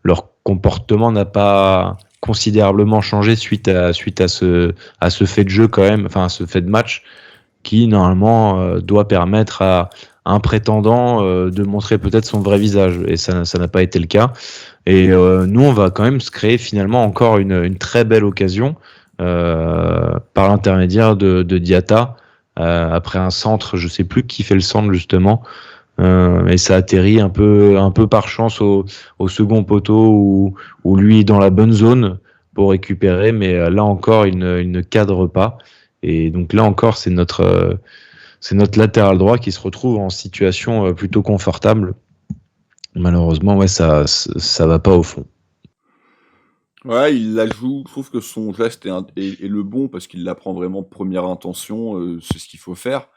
leur comportement n'a pas considérablement changé suite à ce fait de jeu quand même, enfin à ce fait de match qui normalement doit permettre à un prétendant de montrer peut-être son vrai visage, et ça n'a pas été le cas. Et nous on va quand même se créer finalement encore une très belle occasion par l'intermédiaire de Diatta après un centre, je sais plus qui fait le centre justement. Et ça atterrit un peu par chance au second poteau où lui est dans la bonne zone pour récupérer, mais là encore il ne cadre pas, et donc là encore c'est notre latéral droit qui se retrouve en situation plutôt confortable. Malheureusement ça va pas au fond. Ouais, il la joue. Je trouve que son geste est le bon parce qu'il la prend vraiment de première intention. C'est ce qu'il faut faire.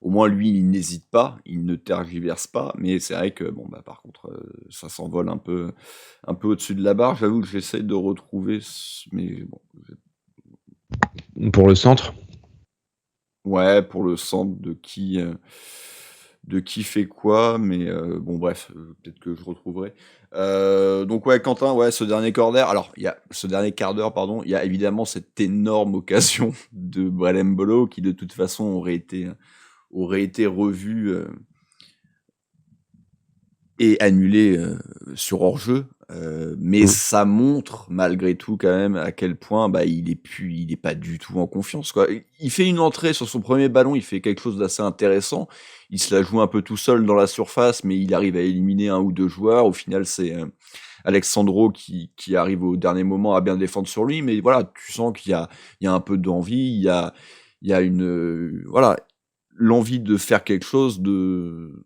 au moins lui, il n'hésite pas, il ne tergiverse pas, mais c'est vrai que par contre, ça s'envole un peu au-dessus de la barre. J'avoue que j'essaie de retrouver, mais bon. Pour le centre. Ouais, pour le centre de qui fait quoi, mais bref, peut-être que je retrouverai. Donc ouais, Quentin, ouais, ce dernier quart d'heure, pardon, il y a évidemment cette énorme occasion de Brel Mbolo qui de toute façon aurait été revu et annulé sur hors-jeu. Mais ça montre malgré tout quand même à quel point il est pas du tout en confiance, quoi. Il fait une entrée sur son premier ballon, il fait quelque chose d'assez intéressant. Il se la joue un peu tout seul dans la surface, mais il arrive à éliminer un ou deux joueurs. Au final, c'est Alexandro qui arrive au dernier moment à bien défendre sur lui. Mais voilà, tu sens qu'il y a un peu d'envie, il y a une l'envie de faire quelque chose, de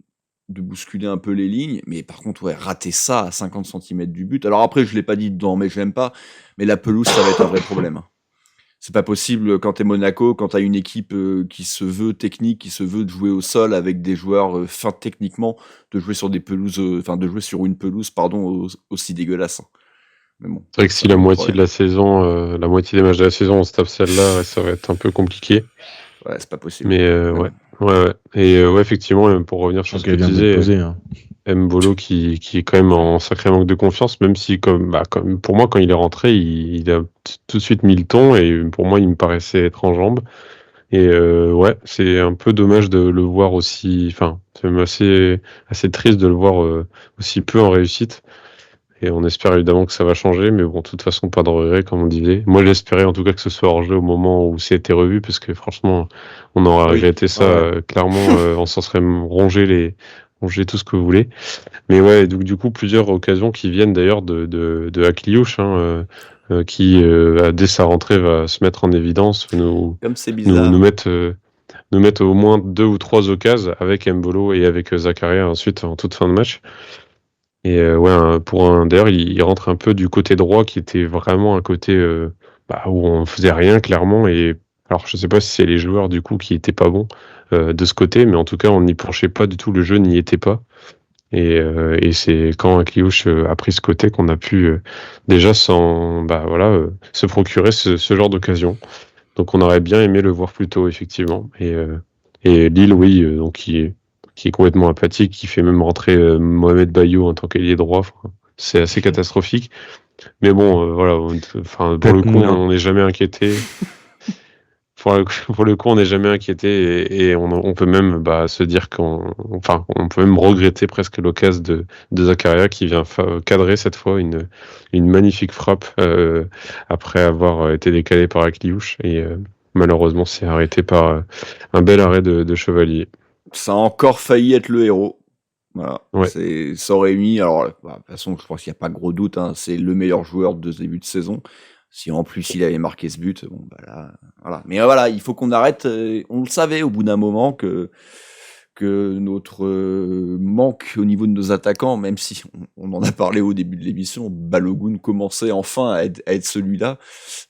bousculer un peu les lignes, mais par contre, ouais, rater ça à 50 cm du but. Alors après, je l'ai pas dit dedans, mais j'aime pas, mais la pelouse, ça va être un vrai problème. C'est pas possible quand t'es Monaco, quand t'as une équipe qui se veut technique, qui se veut de jouer au sol avec des joueurs fins techniquement, de jouer sur des pelouses, de jouer sur une pelouse, aussi dégueulasse. Mais bon. C'est vrai que si la moitié de la saison, la moitié des matchs de la saison, on se tape celle-là, ça va être un peu compliqué. Ouais, c'est pas possible. Mais ouais. Et effectivement, pour revenir sur ce que tu disais, Mbolo qui est quand même en sacré manque de confiance, même si comme pour moi quand il est rentré, il a tout de suite mis le ton et pour moi il me paraissait être en jambes. Et ouais, c'est un peu dommage de le voir aussi. Enfin, c'est même assez triste de le voir aussi peu en réussite. Et on espère évidemment que ça va changer, mais bon, de toute façon, pas de regret, comme on disait. Moi, j'espérais en tout cas que ce soit hors jeu au moment où c'était revu, parce que franchement, on aurait regretté ça, clairement, on s'en serait rongé tout ce que vous voulez. Mais ouais, donc du coup, plusieurs occasions qui viennent d'ailleurs de Akliouche, qui, dès sa rentrée, va se mettre en évidence, nous mettre au moins 2 ou 3 occasions avec Mbolo et avec Zakaria ensuite en toute fin de match. Et d'ailleurs, il rentre un peu du côté droit qui était vraiment un côté où on faisait rien clairement. Et alors, je sais pas si c'est les joueurs du coup qui étaient pas bons de ce côté, mais en tout cas, on n'y penchait pas du tout. Le jeu n'y était pas. Et c'est quand Akliouche a pris ce côté qu'on a pu déjà se procurer ce genre d'occasion. Donc, on aurait bien aimé le voir plus tôt, effectivement. Et Lille, oui, donc qui est complètement apathique, qui fait même rentrer Mohamed Bayo en tant qu'ailier droit. C'est assez catastrophique. Mais bon, pour le coup, on n'est jamais inquiété. Pour le coup, on n'est jamais inquiété et on peut même se dire on peut même regretter presque l'occasion de Zakaria qui vient cadrer cette fois une magnifique frappe après avoir été décalé par Akliouche et malheureusement c'est arrêté par un bel arrêt de Chevalier. Ça a encore failli être le héros. Voilà. Ouais. Ça aurait mis. Alors, de toute façon, je pense qu'il n'y a pas gros doute. C'est le meilleur joueur de ce début de saison. Si en plus il avait marqué ce but, voilà. Mais voilà, il faut qu'on arrête. On le savait au bout d'un moment que notre manque au niveau de nos attaquants, même si on en a parlé au début de l'émission, Balogun commençait enfin à être celui-là.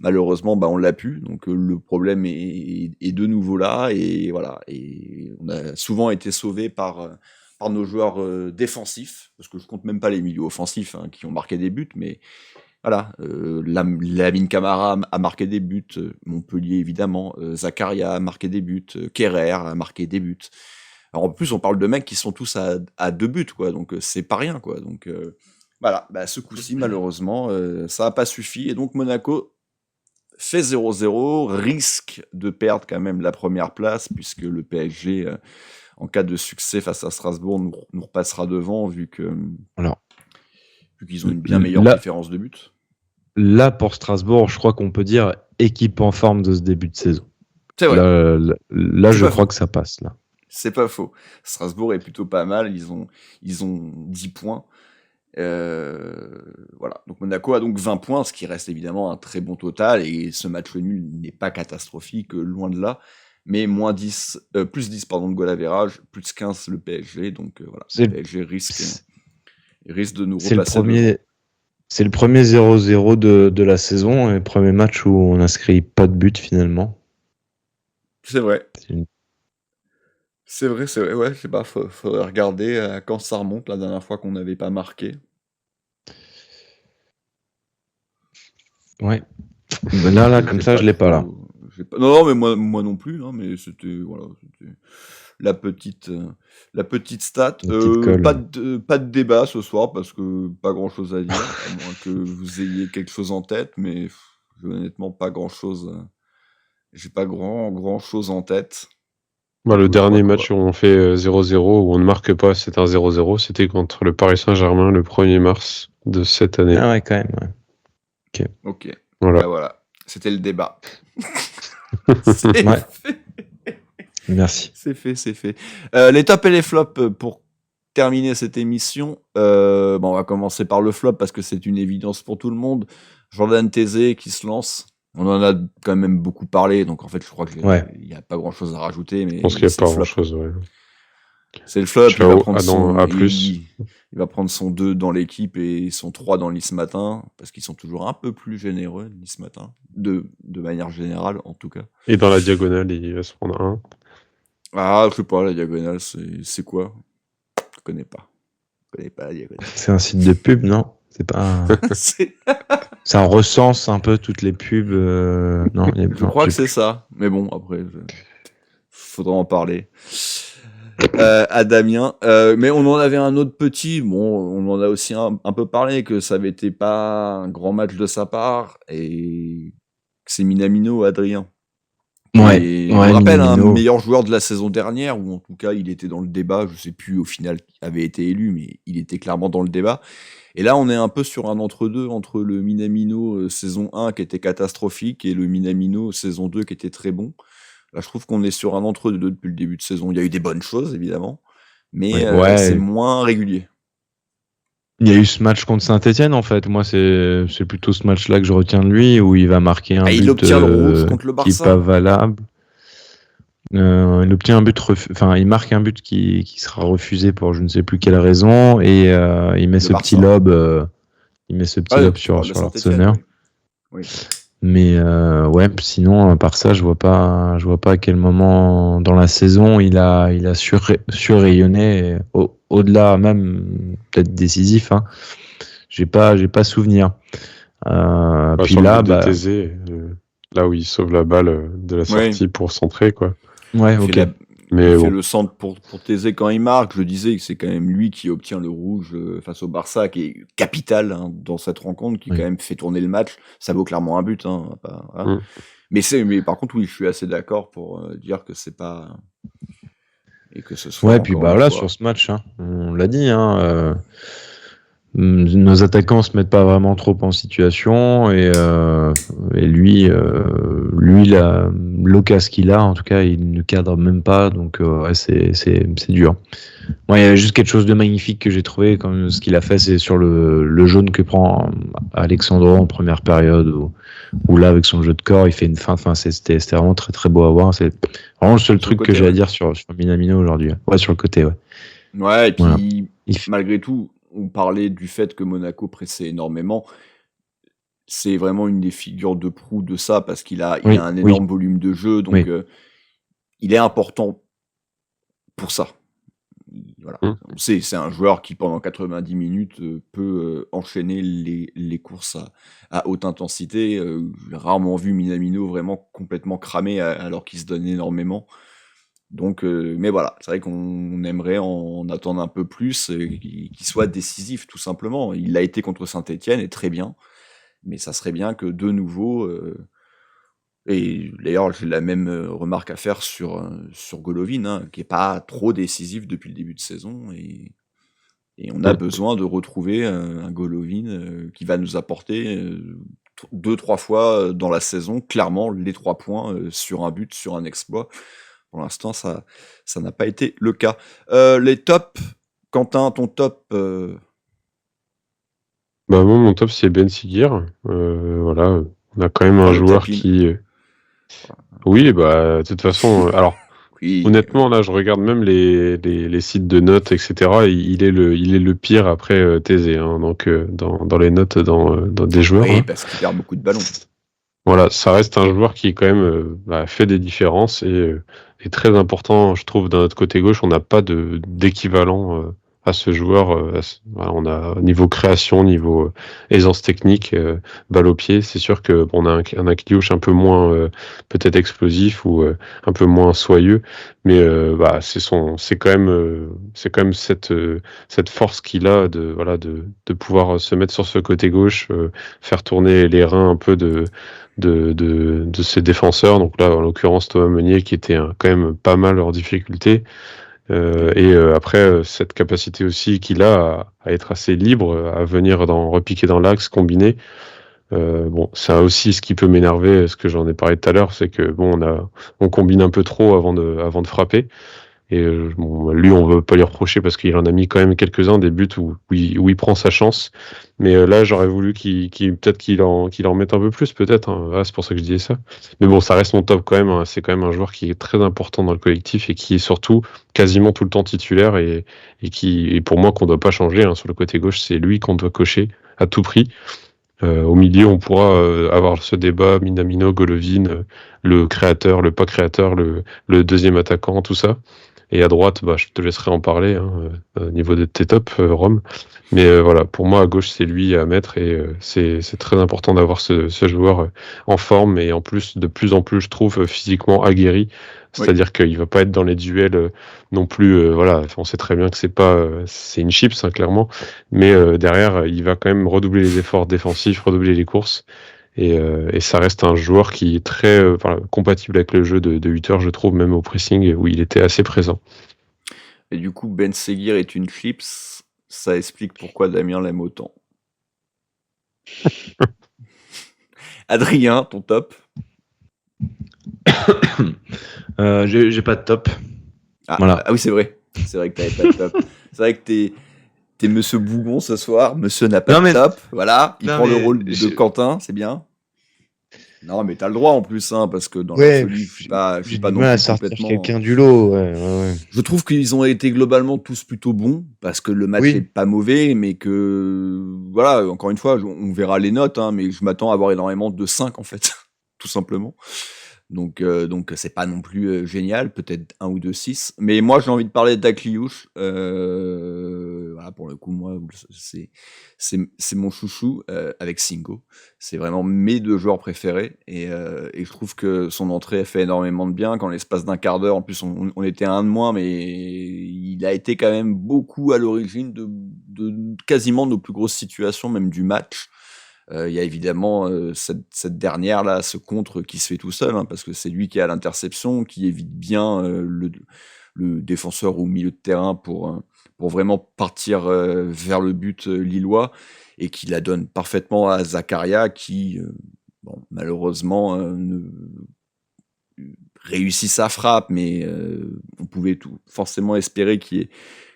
Malheureusement, on l'a pu. Donc le problème est de nouveau là. Et voilà. Et on a souvent été sauvés par nos joueurs défensifs, parce que je compte même pas les milieux offensifs qui ont marqué des buts, mais voilà, Lamine Camara a marqué des buts, Montpellier évidemment, Zakaria a marqué des buts, Kerrer a marqué des buts. Alors en plus, on parle de mecs qui sont tous à 2 buts, quoi, donc c'est pas rien, quoi. Donc voilà, ce coup-ci, malheureusement, ça n'a pas suffi, et donc Monaco fait 0-0, risque de perdre quand même la première place, puisque le PSG, en cas de succès face à Strasbourg, nous repassera devant, vu qu'ils ont une bien meilleure différence de but. Là, pour Strasbourg, je crois qu'on peut dire équipe en forme de ce début de saison. C'est vrai. Là je crois que ça passe, là. C'est pas faux. Strasbourg est plutôt pas mal. Ils ont 10 points. Voilà. Donc Monaco a donc 20 points, ce qui reste évidemment un très bon total. Et ce match nul n'est pas catastrophique, loin de là. Mais plus 10 de goal average, plus 15 le PSG. Donc voilà. Le PSG risque de nous repasser. C'est le premier 0-0 de la saison et le premier match où on n'inscrit pas de but finalement. C'est vrai. C'est vrai, ouais, je sais pas, faudrait regarder quand ça remonte, la dernière fois qu'on n'avait pas marqué. Ouais. Là, comme ça, je l'ai pas là. Non, mais moi non plus, hein, mais c'était la petite stat. Pas de débat ce soir parce que pas grand chose à dire, à moins que vous ayez quelque chose en tête, mais honnêtement pas grand chose. J'ai pas grand chose en tête. Le dernier match où on fait 0-0, où on ne marque pas, c'est un 0-0, c'était contre le Paris Saint-Germain le 1er mars de cette année. Ah ouais, quand même, ouais. Ok. Voilà. C'était le débat. C'est fait. Merci. C'est fait. Les tops et les flops pour terminer cette émission. On va commencer par le flop parce que c'est une évidence pour tout le monde. Jordan Taizé qui se lance. On en a quand même beaucoup parlé, donc en fait je crois qu'il n'y a pas grand chose à rajouter. Mais je pense qu'il n'y a pas grand chose, ouais. C'est le flop, il va prendre son 2 dans l'équipe et son 3 dans Nice Matin, parce qu'ils sont toujours un peu plus généreux, Nice Matin, de manière générale en tout cas. Et dans la diagonale, il va se prendre 1. Ah, je sais pas, la diagonale, c'est quoi ? Je connais pas la diagonale. C'est un site de pub, non ? C'est pas. Ça recense un peu toutes les pubs. Non, je crois que c'est ça. Mais bon, après, faudra en parler. À Damien. Mais on en avait un autre petit. Bon, on en a aussi un peu parlé, que ça avait été pas un grand match de sa part. Et c'est Minamino, Adrien. Ouais, on rappelle un meilleur joueur de la saison dernière, ou en tout cas, il était dans le débat. Je sais plus au final qui avait été élu, mais il était clairement dans le débat. Et là, on est un peu sur un entre-deux entre le Minamino saison 1 qui était catastrophique et le Minamino saison 2 qui était très bon. Là, je trouve qu'on est sur un entre-deux depuis le début de saison. Il y a eu des bonnes choses, évidemment, mais c'est moins régulier. Il y a eu ce match contre Saint-Etienne, en fait. Moi, c'est plutôt ce match-là que je retiens de lui, où il va marquer un but il obtient le rouge contre le Barça. Qui n'est pas valable. Il obtient un but, il marque un but qui sera refusé pour je ne sais plus quelle raison, et il met ce petit lob, sur l'Arsenal. Oui. Mais sinon, à part ça, je vois pas à quel moment dans la saison il a surrayonné, au-delà même peut-être décisif. Hein. J'ai pas souvenir. Puis là, Taizé, là où il sauve la balle de la sortie pour centrer, quoi. Ouais, ok. Il fait le centre pour Taizé quand il marque. Je disais que c'est quand même lui qui obtient le rouge face au Barça, qui est capital dans cette rencontre, qui quand même fait tourner le match. Ça vaut clairement un but. Mais par contre, oui, je suis assez d'accord pour dire que c'est pas... Et que ce soit puis là, sur ce match, on l'a dit, nos attaquants se mettent pas vraiment trop en situation, et lui l'occasion qu'il a, en tout cas, il ne cadre même pas, donc c'est dur. Moi, il y avait juste quelque chose de magnifique que j'ai trouvé, comme ce qu'il a fait, c'est sur le jaune que prend Alexandro en première période, où là, avec son jeu de corps, il fait une fin. Enfin, c'était vraiment très très beau à voir. C'est vraiment le seul truc que j'ai à dire sur Minamino aujourd'hui. Ouais, sur le côté, ouais. Ouais, et puis malgré tout, on parlait du fait que Monaco pressait énormément. C'est vraiment une des figures de proue de ça, parce qu'il a un énorme volume de jeu, donc il est important pour ça. Voilà. C'est un joueur qui, pendant 90 minutes, peut enchaîner les courses à haute intensité. J'ai rarement vu Minamino vraiment complètement cramé alors qu'il se donne énormément. Donc, mais voilà, c'est vrai qu'on aimerait en attendre un peu plus, qu'il soit décisif, tout simplement. Il l'a été contre Saint-Etienne, et très bien, mais ça serait bien que de nouveau, et d'ailleurs j'ai la même remarque à faire sur Golovin, qui est pas trop décisif depuis le début de saison, et on a besoin de retrouver un Golovin qui va nous apporter 2-3 fois dans la saison, clairement, les 3 points sur un but, sur un exploit. Pour l'instant, ça n'a pas été le cas. Les tops, Quentin, ton top Moi, mon top, c'est Ben Seguir. Voilà, on a quand même un joueur qui... Oui, de toute façon... alors, honnêtement, là, je regarde même les sites de notes, etc. Il est le pire après Taizé, donc dans les notes dans des joueurs. Oui, parce qu'il perd beaucoup de ballons. Voilà, ça reste un joueur qui quand même fait des différences et est très important, je trouve, d'un autre côté gauche. On n'a pas d'équivalent à ce joueur. Voilà, on a niveau création, niveau aisance technique, balle au pied. C'est sûr que on a un Akliouche un peu moins peut-être explosif ou un peu moins soyeux, mais c'est quand même cette force qu'il a de pouvoir se mettre sur ce côté gauche, faire tourner les reins un peu de ses défenseurs. Donc là, en l'occurrence, Thomas Meunier qui était quand même pas mal en difficulté. Après, cette capacité aussi qu'il a à être assez libre, à venir repiquer dans l'axe, combiner. C'est aussi ce qui peut m'énerver, ce que j'en ai parlé tout à l'heure, c'est que on combine un peu trop avant de frapper. Et lui, on veut pas lui reprocher parce qu'il en a mis quand même quelques-uns, des buts où il prend sa chance. Mais là, j'aurais voulu peut-être qu'il en mette un peu plus, peut-être. Hein. Voilà, c'est pour ça que je disais ça. Mais bon, ça reste mon top quand même. Hein. C'est quand même un joueur qui est très important dans le collectif et qui est surtout quasiment tout le temps titulaire et pour moi, qu'on doit pas changer. Hein. Sur le côté gauche, c'est lui qu'on doit cocher à tout prix. Au milieu, on pourra avoir ce débat Minamino, Golovin, le créateur, le pas créateur, le deuxième attaquant, tout ça. Et à droite, je te laisserai en parler au niveau de tes tops, Rome. Mais voilà, pour moi, à gauche, c'est lui à mettre et c'est très important d'avoir ce joueur en forme et en plus, de plus en plus, je trouve, physiquement aguerri. C'est-à-dire qu'il va pas être dans les duels non plus. On sait très bien que c'est une chips, hein, clairement. Mais derrière, il va quand même redoubler les efforts défensifs, redoubler les courses. Et ça reste un joueur qui est très compatible avec le jeu de 8 heures, je trouve, même au pressing, où il était assez présent. Et du coup, Ben Seguir est une chips, ça explique pourquoi Damien l'aime autant. Adrien, ton top? J'ai pas de top. Ah oui, c'est vrai. C'est vrai que t'avais pas de top. C'est vrai que t'es Monsieur Bougon ce soir. Monsieur n'a pas de top. Voilà, il prend le rôle de Quentin, c'est bien. Non, mais t'as le droit en plus, hein, parce que dans l'absolu, je suis pas non plus complètement. Quelqu'un du lot. Ouais. Je trouve qu'ils ont été globalement tous plutôt bons, parce que le match est pas mauvais, mais que voilà, encore une fois, on verra les notes, hein, mais je m'attends à avoir énormément de 5 en fait, tout simplement. Donc c'est pas non plus génial, peut-être 1 ou 2 6. Mais moi, j'ai envie de parler d'Akliouche. Voilà, pour le coup, moi, c'est mon chouchou avec Singo. C'est vraiment mes 2 joueurs préférés. Et je trouve que son entrée a fait énormément de bien. Qu'en l'espace d'un quart d'heure, en plus, on était à 1 de moins, mais il a été quand même beaucoup à l'origine de quasiment nos plus grosses situations, même du match. Il y a évidemment cette dernière là, ce contre qui se fait tout seul, hein, parce que c'est lui qui a l'interception, qui évite bien le défenseur au milieu de terrain pour vraiment partir vers le but lillois, et qui la donne parfaitement à Zakaria qui malheureusement réussit sa frappe, mais on pouvait forcément espérer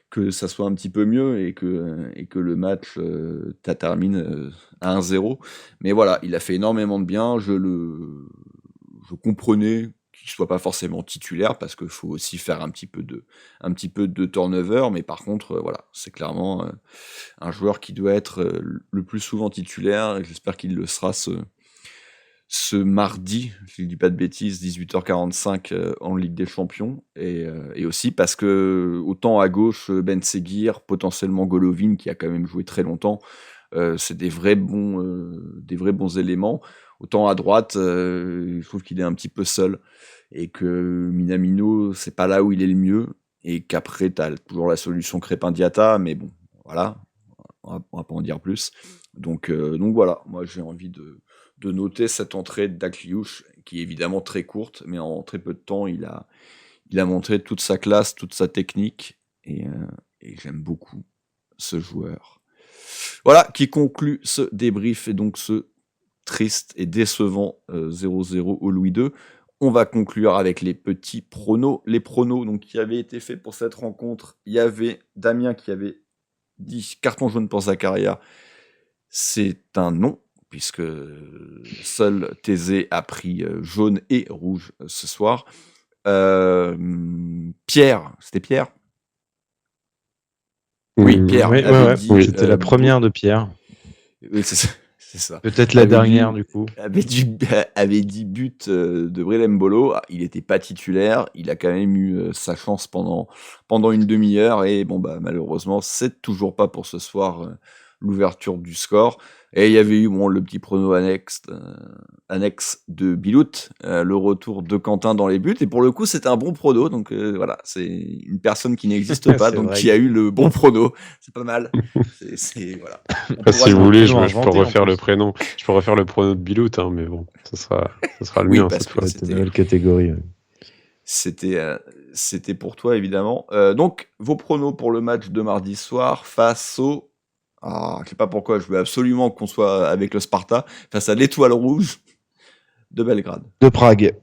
que ça soit un petit peu mieux et que le match termine à 1-0. Mais voilà, il a fait énormément de bien. Je comprenais qu'il soit pas forcément titulaire, parce qu'il faut aussi faire un petit peu de turnover. Mais par contre, voilà, c'est clairement un joueur qui doit être le plus souvent titulaire, et j'espère qu'il le sera ce mardi, je ne dis pas de bêtises, 18h45 en Ligue des Champions, et aussi parce que autant à gauche, Ben Seguir, potentiellement Golovin qui a quand même joué très longtemps, c'est des vrais bons éléments. Autant à droite, je trouve qu'il est un petit peu seul, et que Minamino, c'est pas là où il est le mieux, et qu'après tu as toujours la solution Crépin-Diatta, mais bon, voilà, on va pas en dire plus. Donc voilà, moi j'ai envie de noter cette entrée d'Akliouche, qui est évidemment très courte, mais en très peu de temps, il a montré toute sa classe, toute sa technique, et j'aime beaucoup ce joueur. Voilà, qui conclut ce débrief, et donc ce triste et décevant 0-0 au Louis II. On va conclure avec les petits pronos. Les pronos donc, qui avaient été faits pour cette rencontre, il y avait Damien qui avait dit carton jaune pour Zakaria. C'est un non, puisque seul Thésée a pris jaune et rouge ce soir. Pierre, c'était Pierre? Oui, Pierre. Oui, c'était la première de Pierre. Oui, c'est C'est ça. Peut-être la dernière, du coup. Avait 10 buts de Bril Mbolo. Il n'était pas titulaire. Il a quand même eu sa chance pendant une demi-heure. Et bon, malheureusement, c'est toujours pas pour ce soir l'ouverture du score. Et il y avait eu le petit prono annexe de Bilout, le retour de Quentin dans les buts. Et pour le coup, c'était un bon prono. Donc voilà, c'est une personne qui n'existe pas, donc qui a eu le bon prono. C'est pas mal. Voilà. Si vous voulez, je peux refaire le prénom. Je peux refaire le prono de Bilout, hein, mais bon, ça sera le mien cette fois. C'était une nouvelle catégorie. C'était pour toi, évidemment. Donc, vos pronos pour le match de mardi soir face au... je sais pas pourquoi, je veux absolument qu'on soit avec le Sparta face à l'Étoile Rouge de Belgrade. De Prague.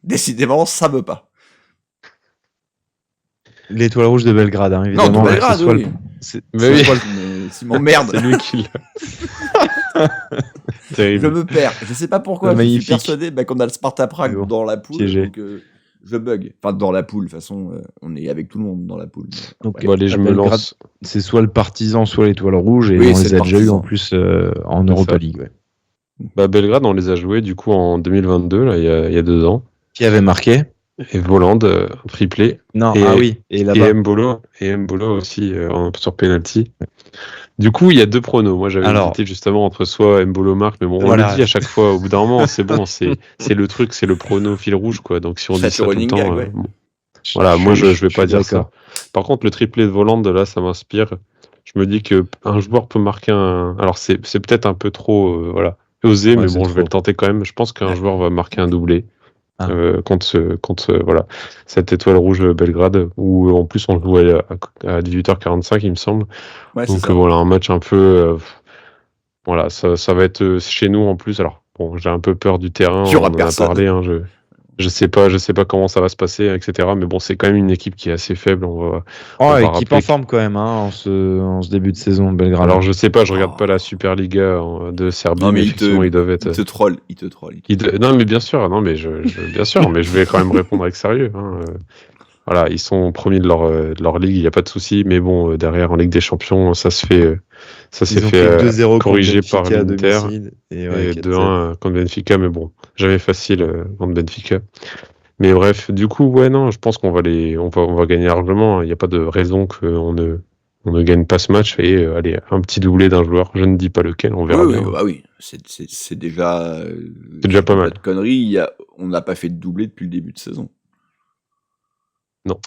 Décidément, ça veut pas. L'Étoile Rouge de Belgrade, hein, évidemment. Non, de Belgrade, oui. Mais Simon, merde. C'est lui qui l'a. Je me perds. Je sais pas pourquoi, je suis persuadé qu'on a le Sparta Prague dans la poule. Donc, je bug. Enfin, dans la poule, de toute façon, on est avec tout le monde dans la poule. Donc, allez, je me lance. C'est soit le Partizan, soit l'Étoile Rouge, et on les a déjà eu en plus en Europa League. Ouais. Belgrade, on les a joués du coup en 2022, là, il y a 2 ans. Qui avait marqué? Et Voland, triplé. Non, et là-bas. Et Mbolo aussi sur penalty. Du coup, il y a 2 pronos. Moi, j'avais hésité justement entre soit Mbolo marque, mais bon, on le dit à chaque fois, au bout d'un moment, c'est bon, c'est le truc, c'est le prono fil rouge, quoi. Donc, si on dit ça tout le temps, voilà, moi, je vais pas dire ça. Par contre, le triplé de Voland, là, ça m'inspire. Je me dis qu'un joueur peut marquer Alors, c'est peut-être un peu trop, osé, mais bon, je vais le tenter quand même. Je pense qu'un joueur va marquer un doublé. Contre cette Étoile Rouge Belgrade, où en plus on joue à 18h45, il me semble. Donc voilà, un match un peu ça va être chez nous en plus. Alors bon, j'ai un peu peur du terrain, on en a parlé, hein, je sais pas comment ça va se passer, etc. Mais bon, c'est quand même une équipe qui est assez faible. Équipe en forme quand même, hein, en ce début de saison, Belgrade. Alors je sais pas, je regarde pas la Superliga de Serbie, non, mais ils doivent être. Ils te trollent. Non mais bien sûr, bien sûr, mais je vais quand même répondre avec sérieux. Hein. Voilà, ils sont premiers de leur ligue, il y a pas de souci. Mais bon, derrière en Ligue des Champions, ça s'est fait 2-0 corriger par l'Inter et 2-1 contre Benfica, mais bon, jamais facile contre Benfica. Mais bref, du coup, je pense qu'on va gagner largement. Il n'y a pas de raison qu'on ne gagne pas ce match. Et allez, un petit doublé d'un joueur, je ne dis pas lequel, on verra bien. Oui, c'est déjà pas mal. Pas de conneries, on n'a pas fait de doublé depuis le début de saison. Non.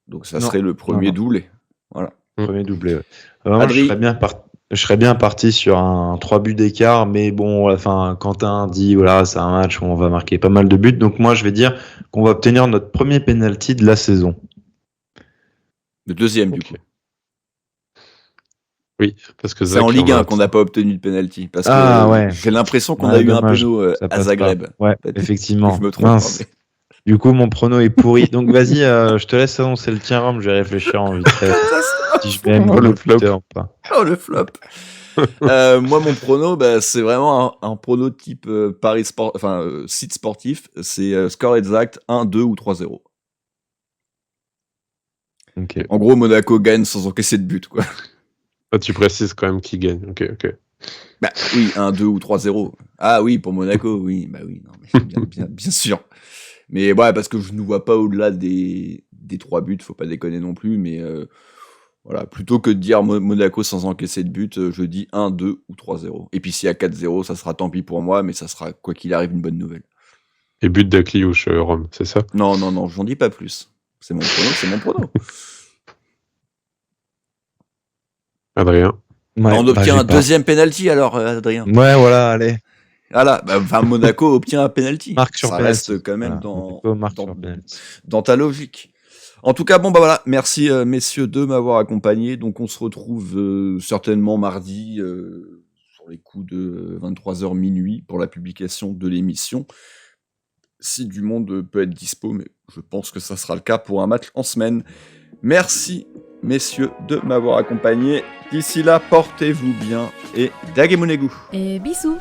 Donc ça serait le premier doublé. Voilà. Premier doublé. Ouais. Moi, je serais bien parti sur un 3 buts d'écart, mais bon, Quentin dit c'est un match où on va marquer pas mal de buts. Donc moi, je vais dire qu'on va obtenir notre premier penalty de la saison. Le deuxième, du coup. Oui, parce que c'est en Ligue 1 qu'on n'a pas obtenu de penalty. Parce que j'ai l'impression qu'on a eu un péno à Zagreb. Ouais, effectivement. Je me trompe. Du coup, mon prono est pourri. Donc, vas-y, je te laisse annoncer le tien, Rome. Je vais réfléchir en vite fait. Si je vais le flop. Oh, le flop. Moi, mon prono, c'est vraiment un prono type site sportif. C'est score exact 1, 2 ou 3-0. Okay. En gros, Monaco gagne sans encaisser de but, quoi. Ah, tu précises quand même qui gagne. Ok. Oui, 1, 2 ou 3-0. Ah oui, pour Monaco, oui. Oui, non, mais bien sûr. Mais parce que je ne vois pas au-delà des 3 buts, faut pas déconner non plus, mais plutôt que de dire Monaco sans encaisser de but, je dis 1, 2 ou 3-0. Et puis s'il y a 4-0, ça sera tant pis pour moi, mais ça sera, quoi qu'il arrive, une bonne nouvelle. Et but d'Akliouche, Rome, c'est ça? Non, j'en dis pas plus. C'est mon prono. Adrien. Ouais, on obtient un deuxième penalty alors, Adrien. Ouais, voilà, allez. Voilà, Monaco obtient un penalty. Marque sur penalty. Ça reste quand même dans ta logique. En tout cas, merci messieurs de m'avoir accompagné. Donc on se retrouve certainement mardi sur les coups de 23h minuit pour la publication de l'émission. Si du monde peut être dispo, mais je pense que ça sera le cas pour un match en semaine. Merci messieurs de m'avoir accompagné. D'ici là, portez-vous bien et Dagemunegu. Et bisous.